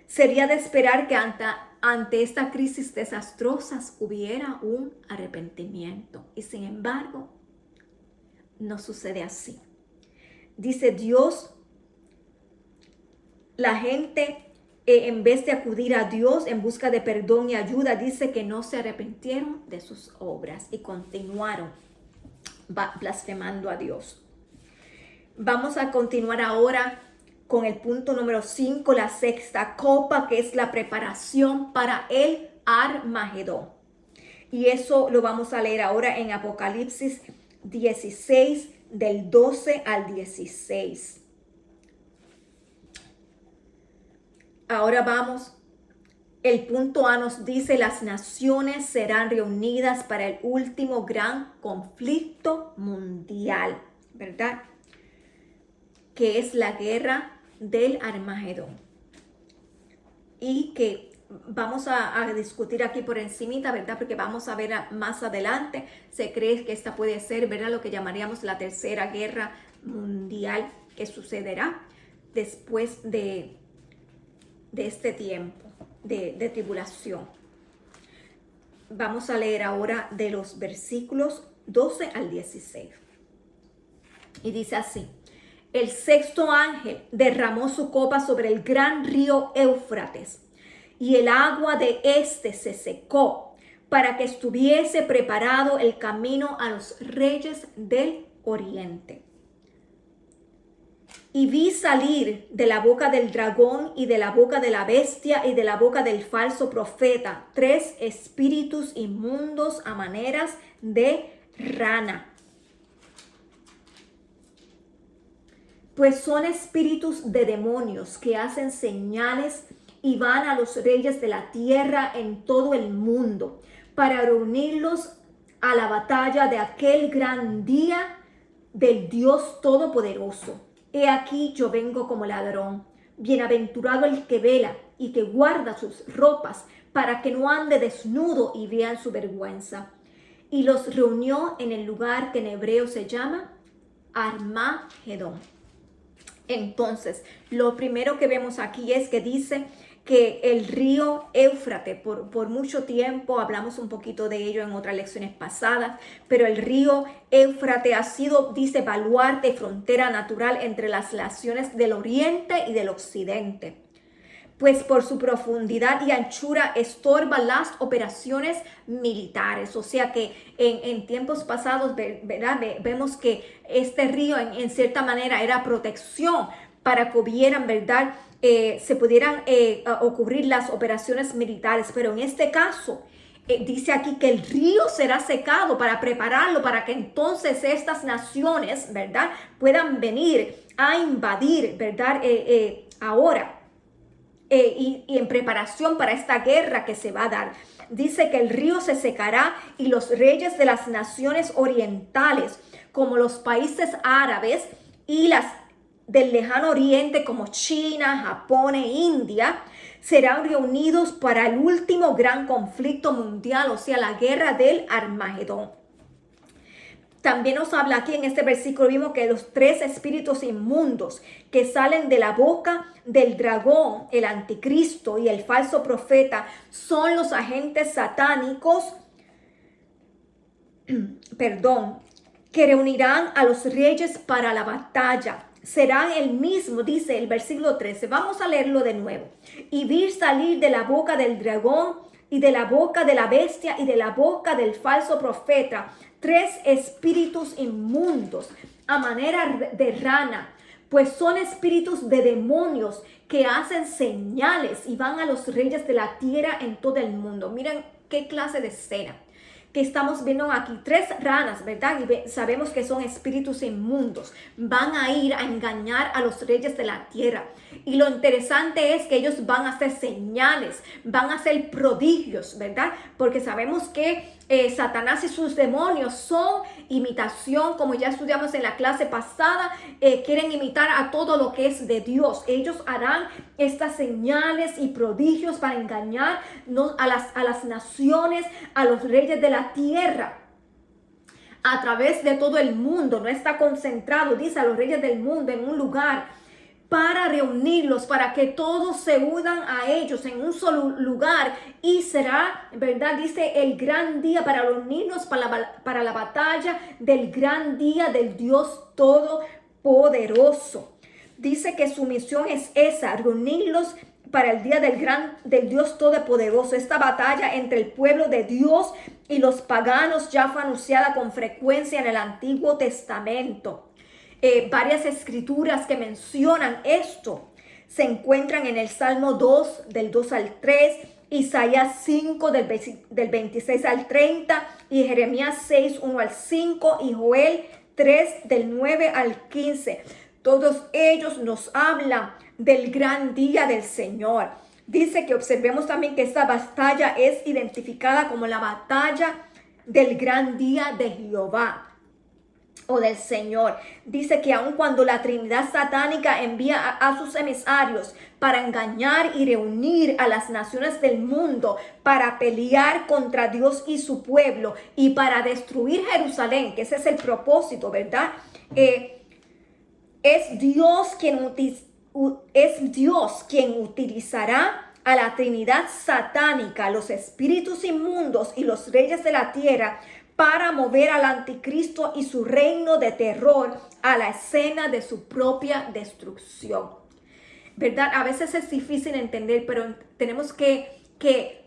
Sería de esperar que ante esta crisis desastrosa hubiera un arrepentimiento. Y sin embargo, no sucede así. Dice Dios, la gente en vez de acudir a Dios en busca de perdón y ayuda, dice que no se arrepintieron de sus obras y continuaron blasfemando a Dios. Vamos a continuar ahora con el punto número 5, la sexta copa, que es la preparación para el Armagedón. Y eso lo vamos a leer ahora en Apocalipsis 16, del 12 al 16. Ahora vamos. El punto A nos dice: las naciones serán reunidas para el último gran conflicto mundial, ¿verdad? Que es la guerra del Armagedón. Y que vamos a discutir aquí por encimita, ¿verdad? Porque vamos a ver más adelante. Se cree que esta puede ser, ¿verdad?, lo que llamaríamos la tercera guerra mundial, que sucederá después de este tiempo de tribulación. Vamos a leer ahora de los versículos 12 al 16. Y dice así: el sexto ángel derramó su copa sobre el gran río Éufrates, y el agua de éste se secó, para que estuviese preparado el camino a los reyes del oriente. Y vi salir de la boca del dragón y de la boca de la bestia y de la boca del falso profeta 3 espíritus inmundos a maneras de rana. Pues son espíritus de demonios que hacen señales y van a los reyes de la tierra en todo el mundo para reunirlos a la batalla de aquel gran día del Dios Todopoderoso. He aquí yo vengo como ladrón. Bienaventurado el que vela y que guarda sus ropas para que no ande desnudo y vean su vergüenza. Y los reunió en el lugar que en hebreo se llama Armagedón. Entonces, lo primero que vemos aquí es que dice que el río Éufrates, por mucho tiempo, hablamos un poquito de ello en otras lecciones pasadas, pero el río Éufrates ha sido, dice, baluarte y frontera natural entre las naciones del oriente y del occidente. Pues por su profundidad y anchura estorba las operaciones militares. O sea que en tiempos pasados, ¿verdad?, vemos que este río en cierta manera era protección para que hubieran, ¿verdad?, se pudieran ocurrir las operaciones militares. Pero en este caso, dice aquí que el río será secado para prepararlo, para que entonces estas naciones, ¿verdad?, puedan venir a invadir, ¿verdad?, ahora. Y en preparación para esta guerra que se va a dar. Dice que el río se secará y los reyes de las naciones orientales, como los países árabes y las del lejano oriente, como China, Japón e India, serán reunidos para el último gran conflicto mundial, o sea, la guerra del Armagedón. También nos habla aquí en este versículo, vimos que los 3 espíritus inmundos que salen de la boca del dragón, el anticristo y el falso profeta, son los agentes satánicos, que reunirán a los reyes para la batalla. Serán el mismo, dice el versículo 13. Vamos a leerlo de nuevo. Y vi salir de la boca del dragón y de la boca de la bestia y de la boca del falso profeta 3 espíritus inmundos a manera de rana, pues son espíritus de demonios que hacen señales y van a los reyes de la tierra en todo el mundo. Miren qué clase de escena que estamos viendo aquí. 3 ranas, ¿verdad? Y sabemos que son espíritus inmundos. Van a ir a engañar a los reyes de la tierra. Y lo interesante es que ellos van a hacer señales, van a hacer prodigios, ¿verdad? Porque sabemos que Satanás y sus demonios son imitación, como ya estudiamos en la clase pasada, quieren imitar a todo lo que es de Dios. Ellos harán estas señales y prodigios para engañar a las naciones, a los reyes de la tierra. A través de todo el mundo, no está concentrado, dice, a los reyes del mundo en un lugar, para reunirlos, para que todos se unan a ellos en un solo lugar, y será, ¿verdad? Dice, el gran día para reunirnos para la batalla del gran día del Dios Todopoderoso. Dice que su misión es esa, reunirlos para el día del Dios Todopoderoso. Esta batalla entre el pueblo de Dios y los paganos ya fue anunciada con frecuencia en el Antiguo Testamento. Varias escrituras que mencionan esto se encuentran en el Salmo 2, del 2 al 3, Isaías 5, del 26 al 30, y Jeremías 6, 1 al 5, y Joel 3, del 9 al 15. Todos ellos nos hablan del gran día del Señor. Dice que observemos también que esta batalla es identificada como la batalla del gran día de Jehová o del Señor. Dice que aun cuando la Trinidad satánica envía a sus emisarios para engañar y reunir a las naciones del mundo para pelear contra Dios y su pueblo y para destruir Jerusalén, que ese es el propósito, ¿verdad? Es Dios quien utilizará a la Trinidad satánica, los espíritus inmundos y los reyes de la tierra para mover al anticristo y su reino de terror a la escena de su propia destrucción. ¿Verdad? A veces es difícil entender, pero tenemos que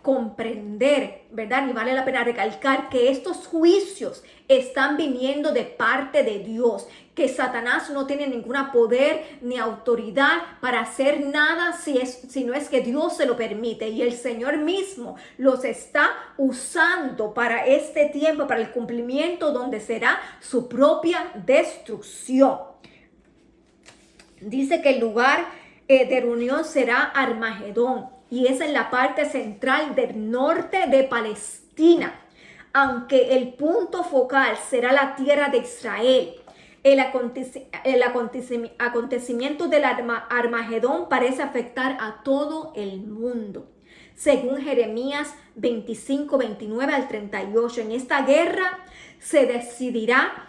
comprender, ¿verdad? Y vale la pena recalcar que estos juicios están viniendo de parte de Dios, que Satanás no tiene ningún poder ni autoridad para hacer nada si no es que Dios se lo permite, y el Señor mismo los está usando para este tiempo, para el cumplimiento donde será su propia destrucción. Dice que el lugar de reunión será Armagedón, y es en la parte central del norte de Palestina, aunque el punto focal será la tierra de Israel. El acontecimiento del Armagedón parece afectar a todo el mundo. Según Jeremías 25, 29 al 38, en esta guerra se decidirá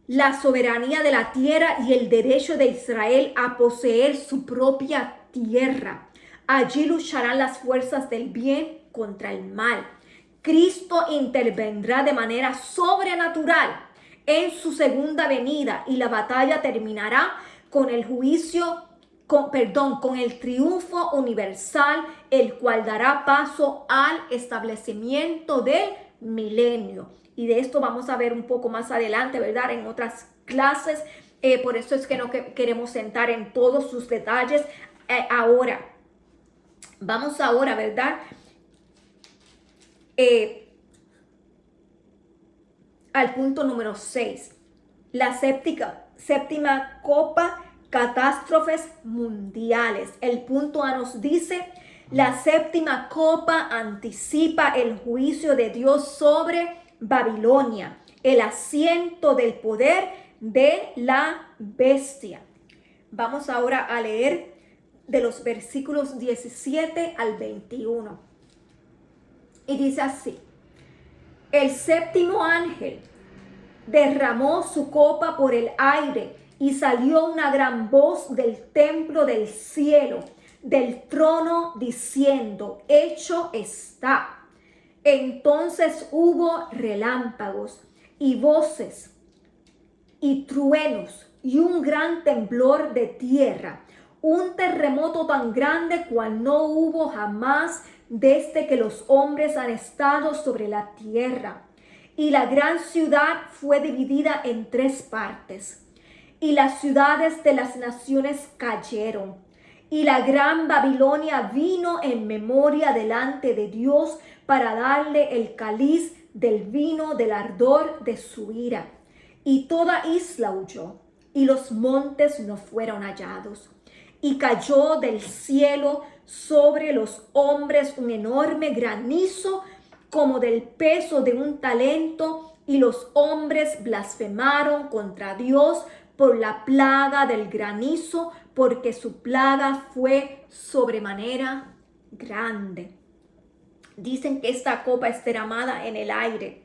la soberanía de la tierra y el derecho de Israel a poseer su propia tierra. Allí lucharán las fuerzas del bien contra el mal. Cristo intervendrá de manera sobrenatural en su segunda venida, y la batalla terminará con el con el triunfo universal, el cual dará paso al establecimiento del milenio. Y de esto vamos a ver un poco más adelante, ¿verdad? En otras clases. Por eso es que no queremos entrar en todos sus detalles ahora. Vamos ahora, ¿verdad? Al punto número 6. La séptima copa, catástrofes mundiales. El punto A nos dice: la séptima copa anticipa el juicio de Dios sobre Babilonia, el asiento del poder de la bestia. Vamos ahora a leer de los versículos 17 al 21. Y dice así: el séptimo ángel derramó su copa por el aire, y salió una gran voz del templo del cielo, del trono, diciendo: hecho está. Entonces hubo relámpagos y voces y truenos y un gran temblor de tierra, un terremoto tan grande cual no hubo jamás desde que los hombres han estado sobre la tierra. Y la gran ciudad fue dividida en 3 partes, y las ciudades de las naciones cayeron. Y la gran Babilonia vino en memoria delante de Dios para darle el cáliz del vino del ardor de su ira. Y toda isla huyó, y los montes no fueron hallados. Y cayó del cielo sobre los hombres un enorme granizo como del peso de un talento, y los hombres blasfemaron contra Dios por la plaga del granizo, porque su plaga fue sobremanera grande. Dicen que esta copa es derramada en el aire,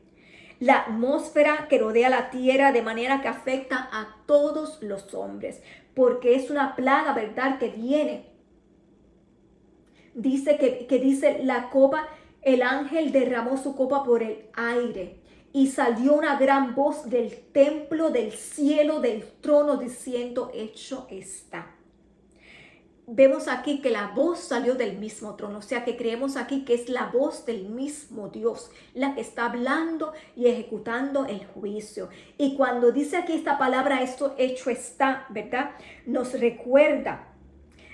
la atmósfera que rodea la tierra, de manera que afecta a todos los hombres, porque es una plaga, ¿verdad?, que viene. Dice que dice la copa, el ángel derramó su copa por el aire y salió una gran voz del templo, del cielo, del trono, diciendo: hecho está. Vemos aquí que la voz salió del mismo trono, o sea que creemos aquí que es la voz del mismo Dios, la que está hablando y ejecutando el juicio. Y cuando dice aquí esta palabra, esto hecho está, ¿verdad?, nos recuerda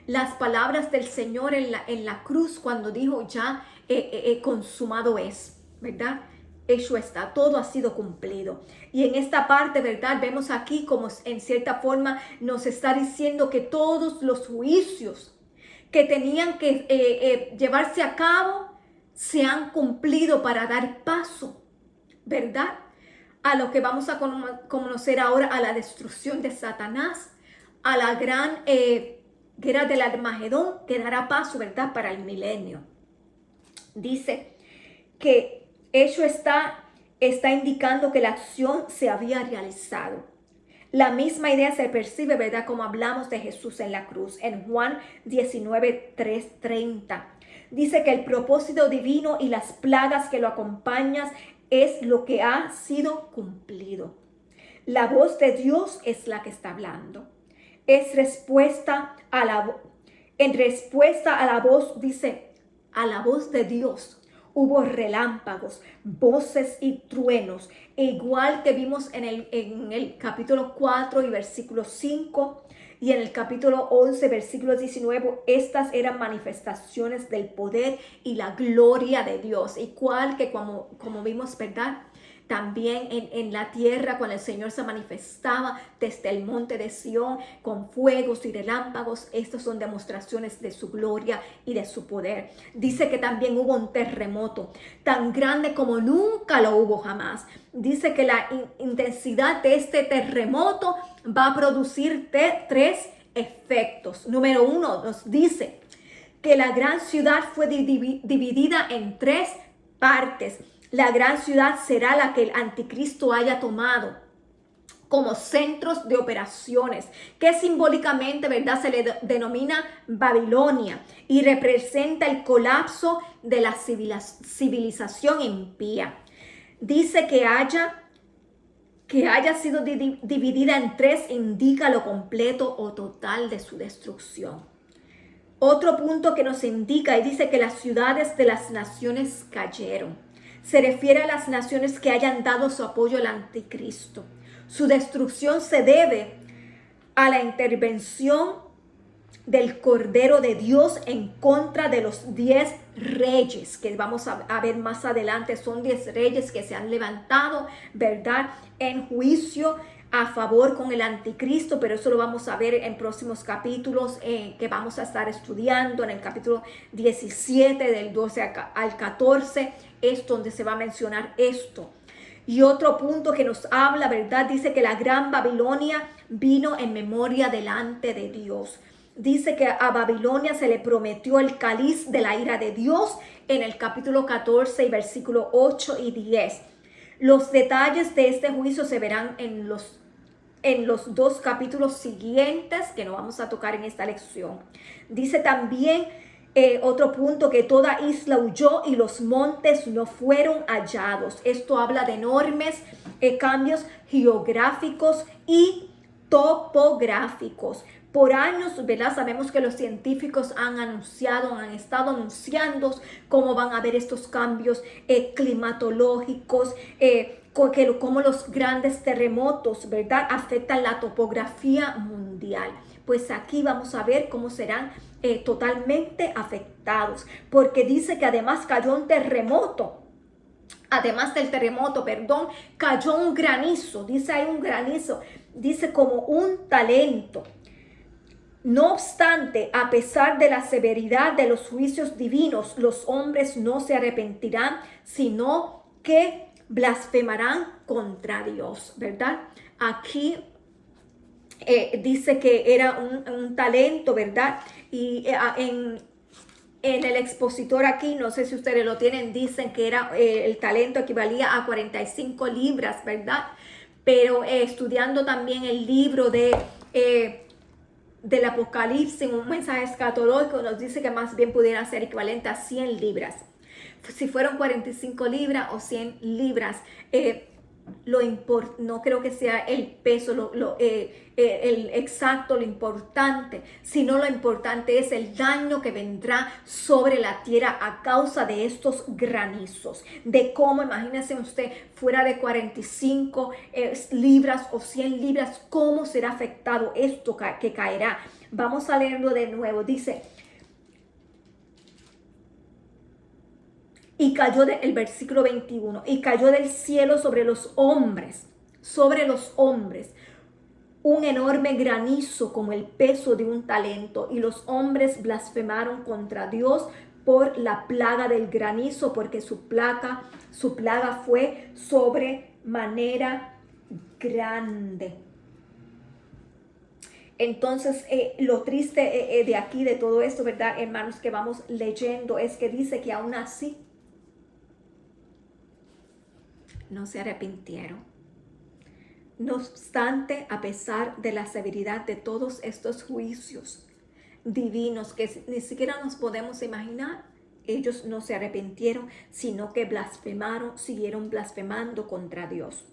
las palabras del Señor en la cruz, cuando dijo: ya consumado es, ¿verdad? Hecho está, todo ha sido cumplido. Y en esta parte, ¿verdad?, vemos aquí como en cierta forma nos está diciendo que todos los juicios que tenían que llevarse a cabo se han cumplido para dar paso, ¿verdad?, a lo que vamos a conocer ahora, a la destrucción de Satanás, a la gran guerra del Armagedón, que dará paso, ¿verdad?, para el milenio. Dice que hecho está indicando que la acción se había realizado. La misma idea se percibe, ¿verdad?, como hablamos de Jesús en la cruz, en Juan 19:30. Dice que el propósito divino y las plagas que lo acompañan es lo que ha sido cumplido. La voz de Dios es la que está hablando. En respuesta a la voz, dice, a la voz de Dios hubo relámpagos, voces y truenos, igual que vimos en el capítulo 4 y versículo 5, y en el capítulo 11, versículo 19, estas eran manifestaciones del poder y la gloria de Dios, igual que como vimos, ¿verdad?, también en la tierra, cuando el Señor se manifestaba desde el monte de Sión con fuegos y relámpagos. Estos son demostraciones de su gloria y de su poder. Dice que también hubo un terremoto tan grande como nunca lo hubo jamás. Dice que la intensidad de este terremoto va a producir tres efectos. Número 1, nos dice que la gran ciudad fue dividida en 3 partes. La gran ciudad será la que el anticristo haya tomado como centros de operaciones, que simbólicamente, ¿verdad?, se le denomina Babilonia, y representa el colapso de la civilización impía. Dice que haya sido dividida en 3 indica lo completo o total de su destrucción. Otro punto que nos indica, y dice que las ciudades de las naciones cayeron. Se refiere a las naciones que hayan dado su apoyo al anticristo. Su destrucción se debe a la intervención del Cordero de Dios en contra de los 10 reyes, que vamos a ver más adelante. Son 10 reyes que se han levantado, ¿verdad?, en juicio a favor con el anticristo, pero eso lo vamos a ver en próximos capítulos que vamos a estar estudiando. En el capítulo 17, del 12 al 14, es donde se va a mencionar esto. Y otro punto que nos habla, ¿verdad?, dice que la gran Babilonia vino en memoria delante de Dios. Dice que a Babilonia se le prometió el cáliz de la ira de Dios en el capítulo 14 y versículo 8 y 10. Los detalles de este juicio se verán en los 2 capítulos siguientes, que no vamos a tocar en esta lección. Dice también otro punto, que toda isla huyó y los montes no fueron hallados. Esto habla de enormes cambios geográficos y topográficos. Por años, ¿verdad?, sabemos que los científicos han estado anunciando cómo van a haber estos cambios climatológicos, cómo los grandes terremotos, ¿verdad?, afectan la topografía mundial. Pues aquí vamos a ver cómo serán totalmente afectados, porque dice que además cayó un terremoto. Además del terremoto, cayó un granizo. Dice, hay un granizo. Dice como un talento. No obstante, a pesar de la severidad de los juicios divinos, los hombres no se arrepentirán, sino que blasfemarán contra Dios, ¿verdad? Aquí dice que era un talento, ¿verdad? Y en el expositor aquí, no sé si ustedes lo tienen, dicen que era el talento equivalía a 45 libras, ¿verdad? Pero estudiando también el libro del Apocalipsis, un mensaje escatológico, nos dice que más bien pudiera ser equivalente a 100 libras. Si fueron 45 libras o 100 libras, no creo que sea el peso, el exacto, lo importante, sino lo importante es el daño que vendrá sobre la tierra a causa de estos granizos. De cómo, imagínese usted, fuera de 45 libras o 100 libras, cómo será afectado esto que caerá. Vamos a leerlo de nuevo. Dice, y cayó el versículo 21, y cayó del cielo sobre los hombres, un enorme granizo como el peso de un talento, y los hombres blasfemaron contra Dios por la plaga del granizo, porque su plaga fue sobremanera grande. Entonces, lo triste de aquí, de todo esto, ¿verdad, hermanos, que vamos leyendo, es que dice que aún así no se arrepintieron. No obstante, a pesar de la severidad de todos estos juicios divinos que ni siquiera nos podemos imaginar, ellos no se arrepintieron, sino que blasfemaron, siguieron blasfemando contra Dios.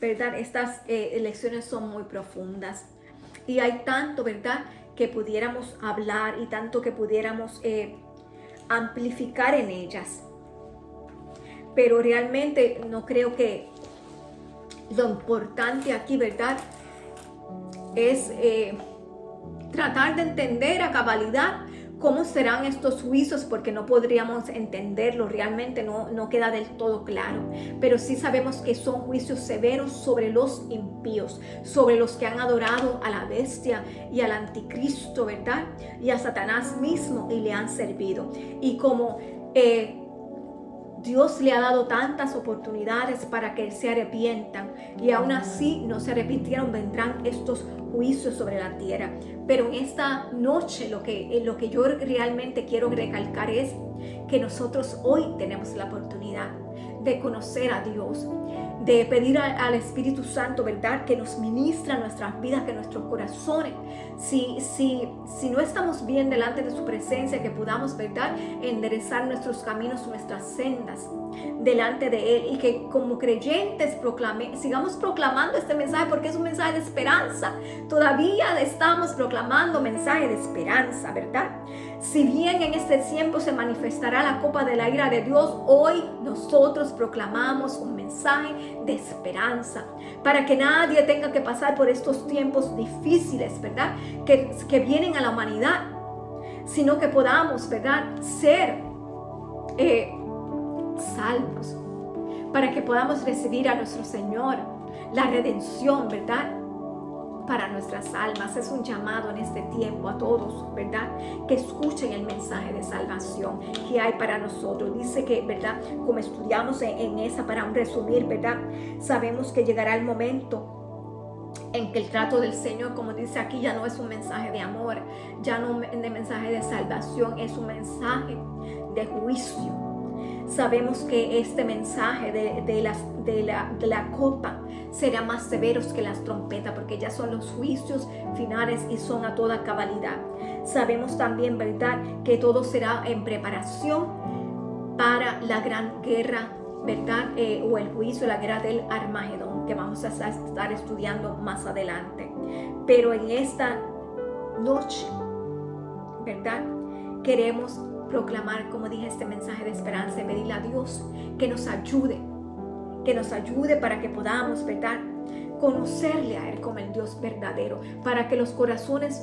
¿Verdad? Estas lecciones son muy profundas y hay tanto, ¿verdad?, que pudiéramos hablar y tanto que pudiéramos amplificar en ellas. Pero realmente no creo que lo importante aquí, ¿verdad?, es tratar de entender a cabalidad cómo serán estos juicios, porque no podríamos entenderlo, realmente no queda del todo claro. Pero sí sabemos que son juicios severos sobre los impíos, sobre los que han adorado a la bestia y al anticristo, ¿verdad?, y a Satanás mismo y le han servido. Y como Dios le ha dado tantas oportunidades para que se arrepientan y aún así no se arrepintieron, vendrán estos juicios sobre la tierra. Pero en esta noche lo que yo realmente quiero recalcar es que nosotros hoy tenemos la oportunidad de conocer a Dios, de pedir al Espíritu Santo, ¿verdad?, que nos ministra nuestras vidas, que nuestros corazones, si no estamos bien delante de su presencia, que podamos, ¿verdad?, enderezar nuestros caminos, nuestras sendas delante de Él, y que como creyentes sigamos proclamando este mensaje, porque es un mensaje de esperanza. Todavía estamos proclamando mensaje de esperanza, ¿verdad? Si bien en este tiempo se manifestará la copa de la ira de Dios, hoy nosotros proclamamos un mensaje de esperanza, para que nadie tenga que pasar por estos tiempos difíciles, ¿verdad?, que vienen a la humanidad, sino que podamos, ¿verdad?, ser salvos, para que podamos recibir a nuestro Señor, la redención, ¿verdad?, para nuestras almas. Es un llamado en este tiempo a todos, ¿verdad?, que escuchen el mensaje de salvación que hay para nosotros. Dice que, ¿verdad?, como estudiamos en esa, para un resumir, ¿verdad?, sabemos que llegará el momento en que el trato del Señor, como dice aquí, ya no es un mensaje de amor, ya no es un mensaje de salvación, es un mensaje de juicio. Sabemos que este mensaje de la copa será más severos que las trompetas, porque ya son los juicios finales y son a toda cabalidad. Sabemos también, ¿verdad?, que todo será en preparación para la gran guerra, ¿verdad?, o el juicio, la guerra del Armagedón, que vamos a estar estudiando más adelante. Pero en esta noche, ¿verdad?, queremos proclamar, como dije, este mensaje de esperanza y pedirle a Dios que nos ayude para que podamos, ¿verdad?, conocerle a Él como el Dios verdadero, para que nuestros corazones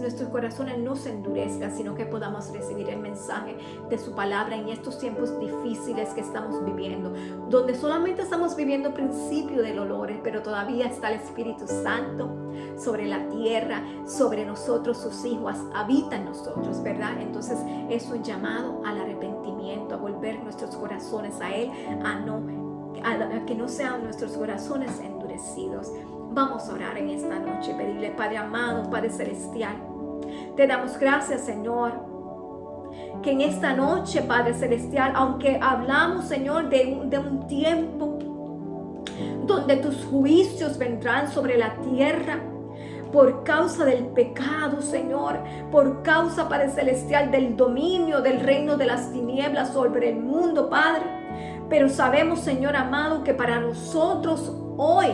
no se endurezcan, sino que podamos recibir el mensaje de su palabra en estos tiempos difíciles que estamos viviendo, donde solamente estamos viviendo principio de dolores, pero todavía está el Espíritu Santo sobre la tierra, sobre nosotros, sus hijos, habita en nosotros, ¿verdad? Entonces es un llamado al arrepentimiento, a volver nuestros corazones a Él, a que no sean nuestros corazones endurecidos. Vamos a orar en esta noche, pedirle: Padre amado, Padre celestial, te damos gracias, Señor, que en esta noche, Padre celestial, aunque hablamos, Señor, de un tiempo donde tus juicios vendrán sobre la tierra por causa del pecado, Señor, por causa, Padre celestial, del dominio del reino de las tinieblas sobre el mundo, Padre. Pero sabemos, Señor amado, que para nosotros hoy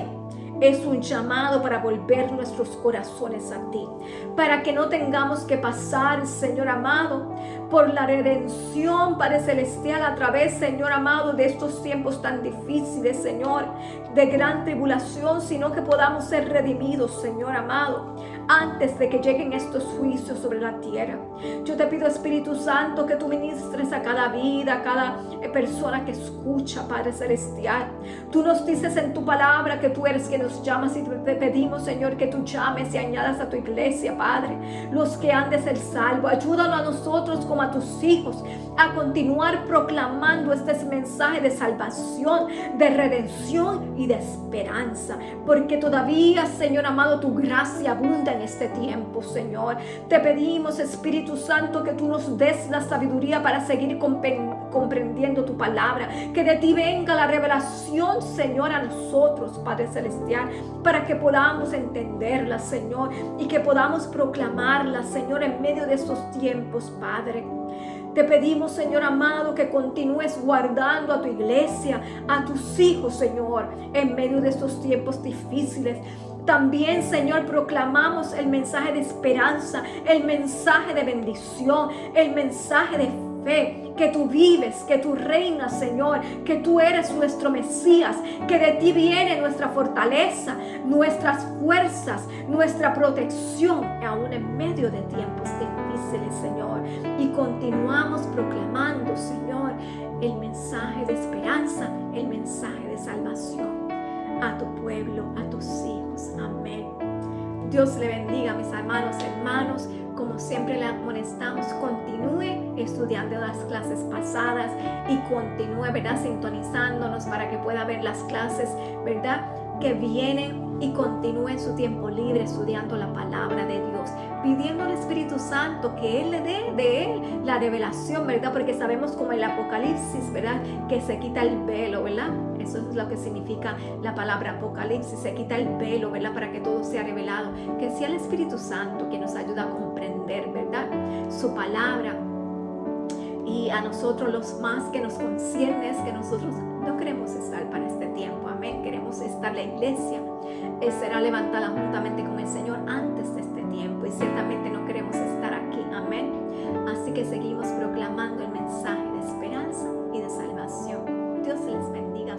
es un llamado para volver nuestros corazones a ti, para que no tengamos que pasar, Señor amado, por la redención, Padre celestial, a través, Señor amado, de estos tiempos tan difíciles, Señor, de gran tribulación, sino que podamos ser redimidos, Señor amado, antes de que lleguen estos juicios sobre la tierra. Yo te pido, Espíritu Santo, que tú ministres a cada vida, a cada persona que escucha, Padre celestial. Tú nos dices en tu palabra que tú eres quien nos llamas, y te pedimos, Señor, que tú llames y añadas a tu iglesia, Padre, los que han de ser salvos. Ayúdanos a nosotros como a tus hijos a continuar proclamando este mensaje de salvación, de redención y de esperanza, porque todavía, Señor amado, tu gracia abunda en este tiempo, Señor. Te pedimos, Espíritu Santo, que tú nos des la sabiduría para seguir comprendiendo tu palabra, que de ti venga la revelación, Señor, a nosotros, Padre celestial, para que podamos entenderla, Señor, y que podamos proclamarla, Señor, en medio de estos tiempos, Padre. Te pedimos, Señor amado, que continúes guardando a tu iglesia, a tus hijos, Señor, en medio de estos tiempos difíciles. También, Señor, proclamamos el mensaje de esperanza, el mensaje de bendición, el mensaje de fe, que tú vives, que tú reinas, Señor, que tú eres nuestro Mesías, que de ti viene nuestra fortaleza, nuestras fuerzas, nuestra protección, aún en medio de tiempos difíciles, Señor. Y continuamos proclamando, Señor, el mensaje de esperanza, el mensaje de salvación a tu pueblo, a tus hijos. Amén. Dios le bendiga, mis hermanos. Como siempre le amonestamos, continúe estudiando las clases pasadas y continúe, ¿verdad?, sintonizándonos para que pueda ver las clases, ¿verdad?, que vienen, y continúe en su tiempo libre estudiando la palabra de Dios, pidiendo al Espíritu Santo que Él le dé de Él la revelación, ¿verdad? Porque sabemos, como el Apocalipsis, ¿verdad?, que se quita el velo, ¿verdad? Eso es lo que significa la palabra Apocalipsis, se quita el velo, ¿verdad?, para que todo sea revelado. Que sea el Espíritu Santo que nos ayuda a comprender, ¿verdad?, su palabra. Y a nosotros, los más que nos concierne, es que nosotros no queremos estar para este tiempo, amén. Queremos estar, la iglesia será levantada juntamente con el Señor antes de este tiempo, y ciertamente no queremos estar aquí, amén. Así que seguimos proclamando el mensaje de esperanza y de salvación. Dios les bendiga.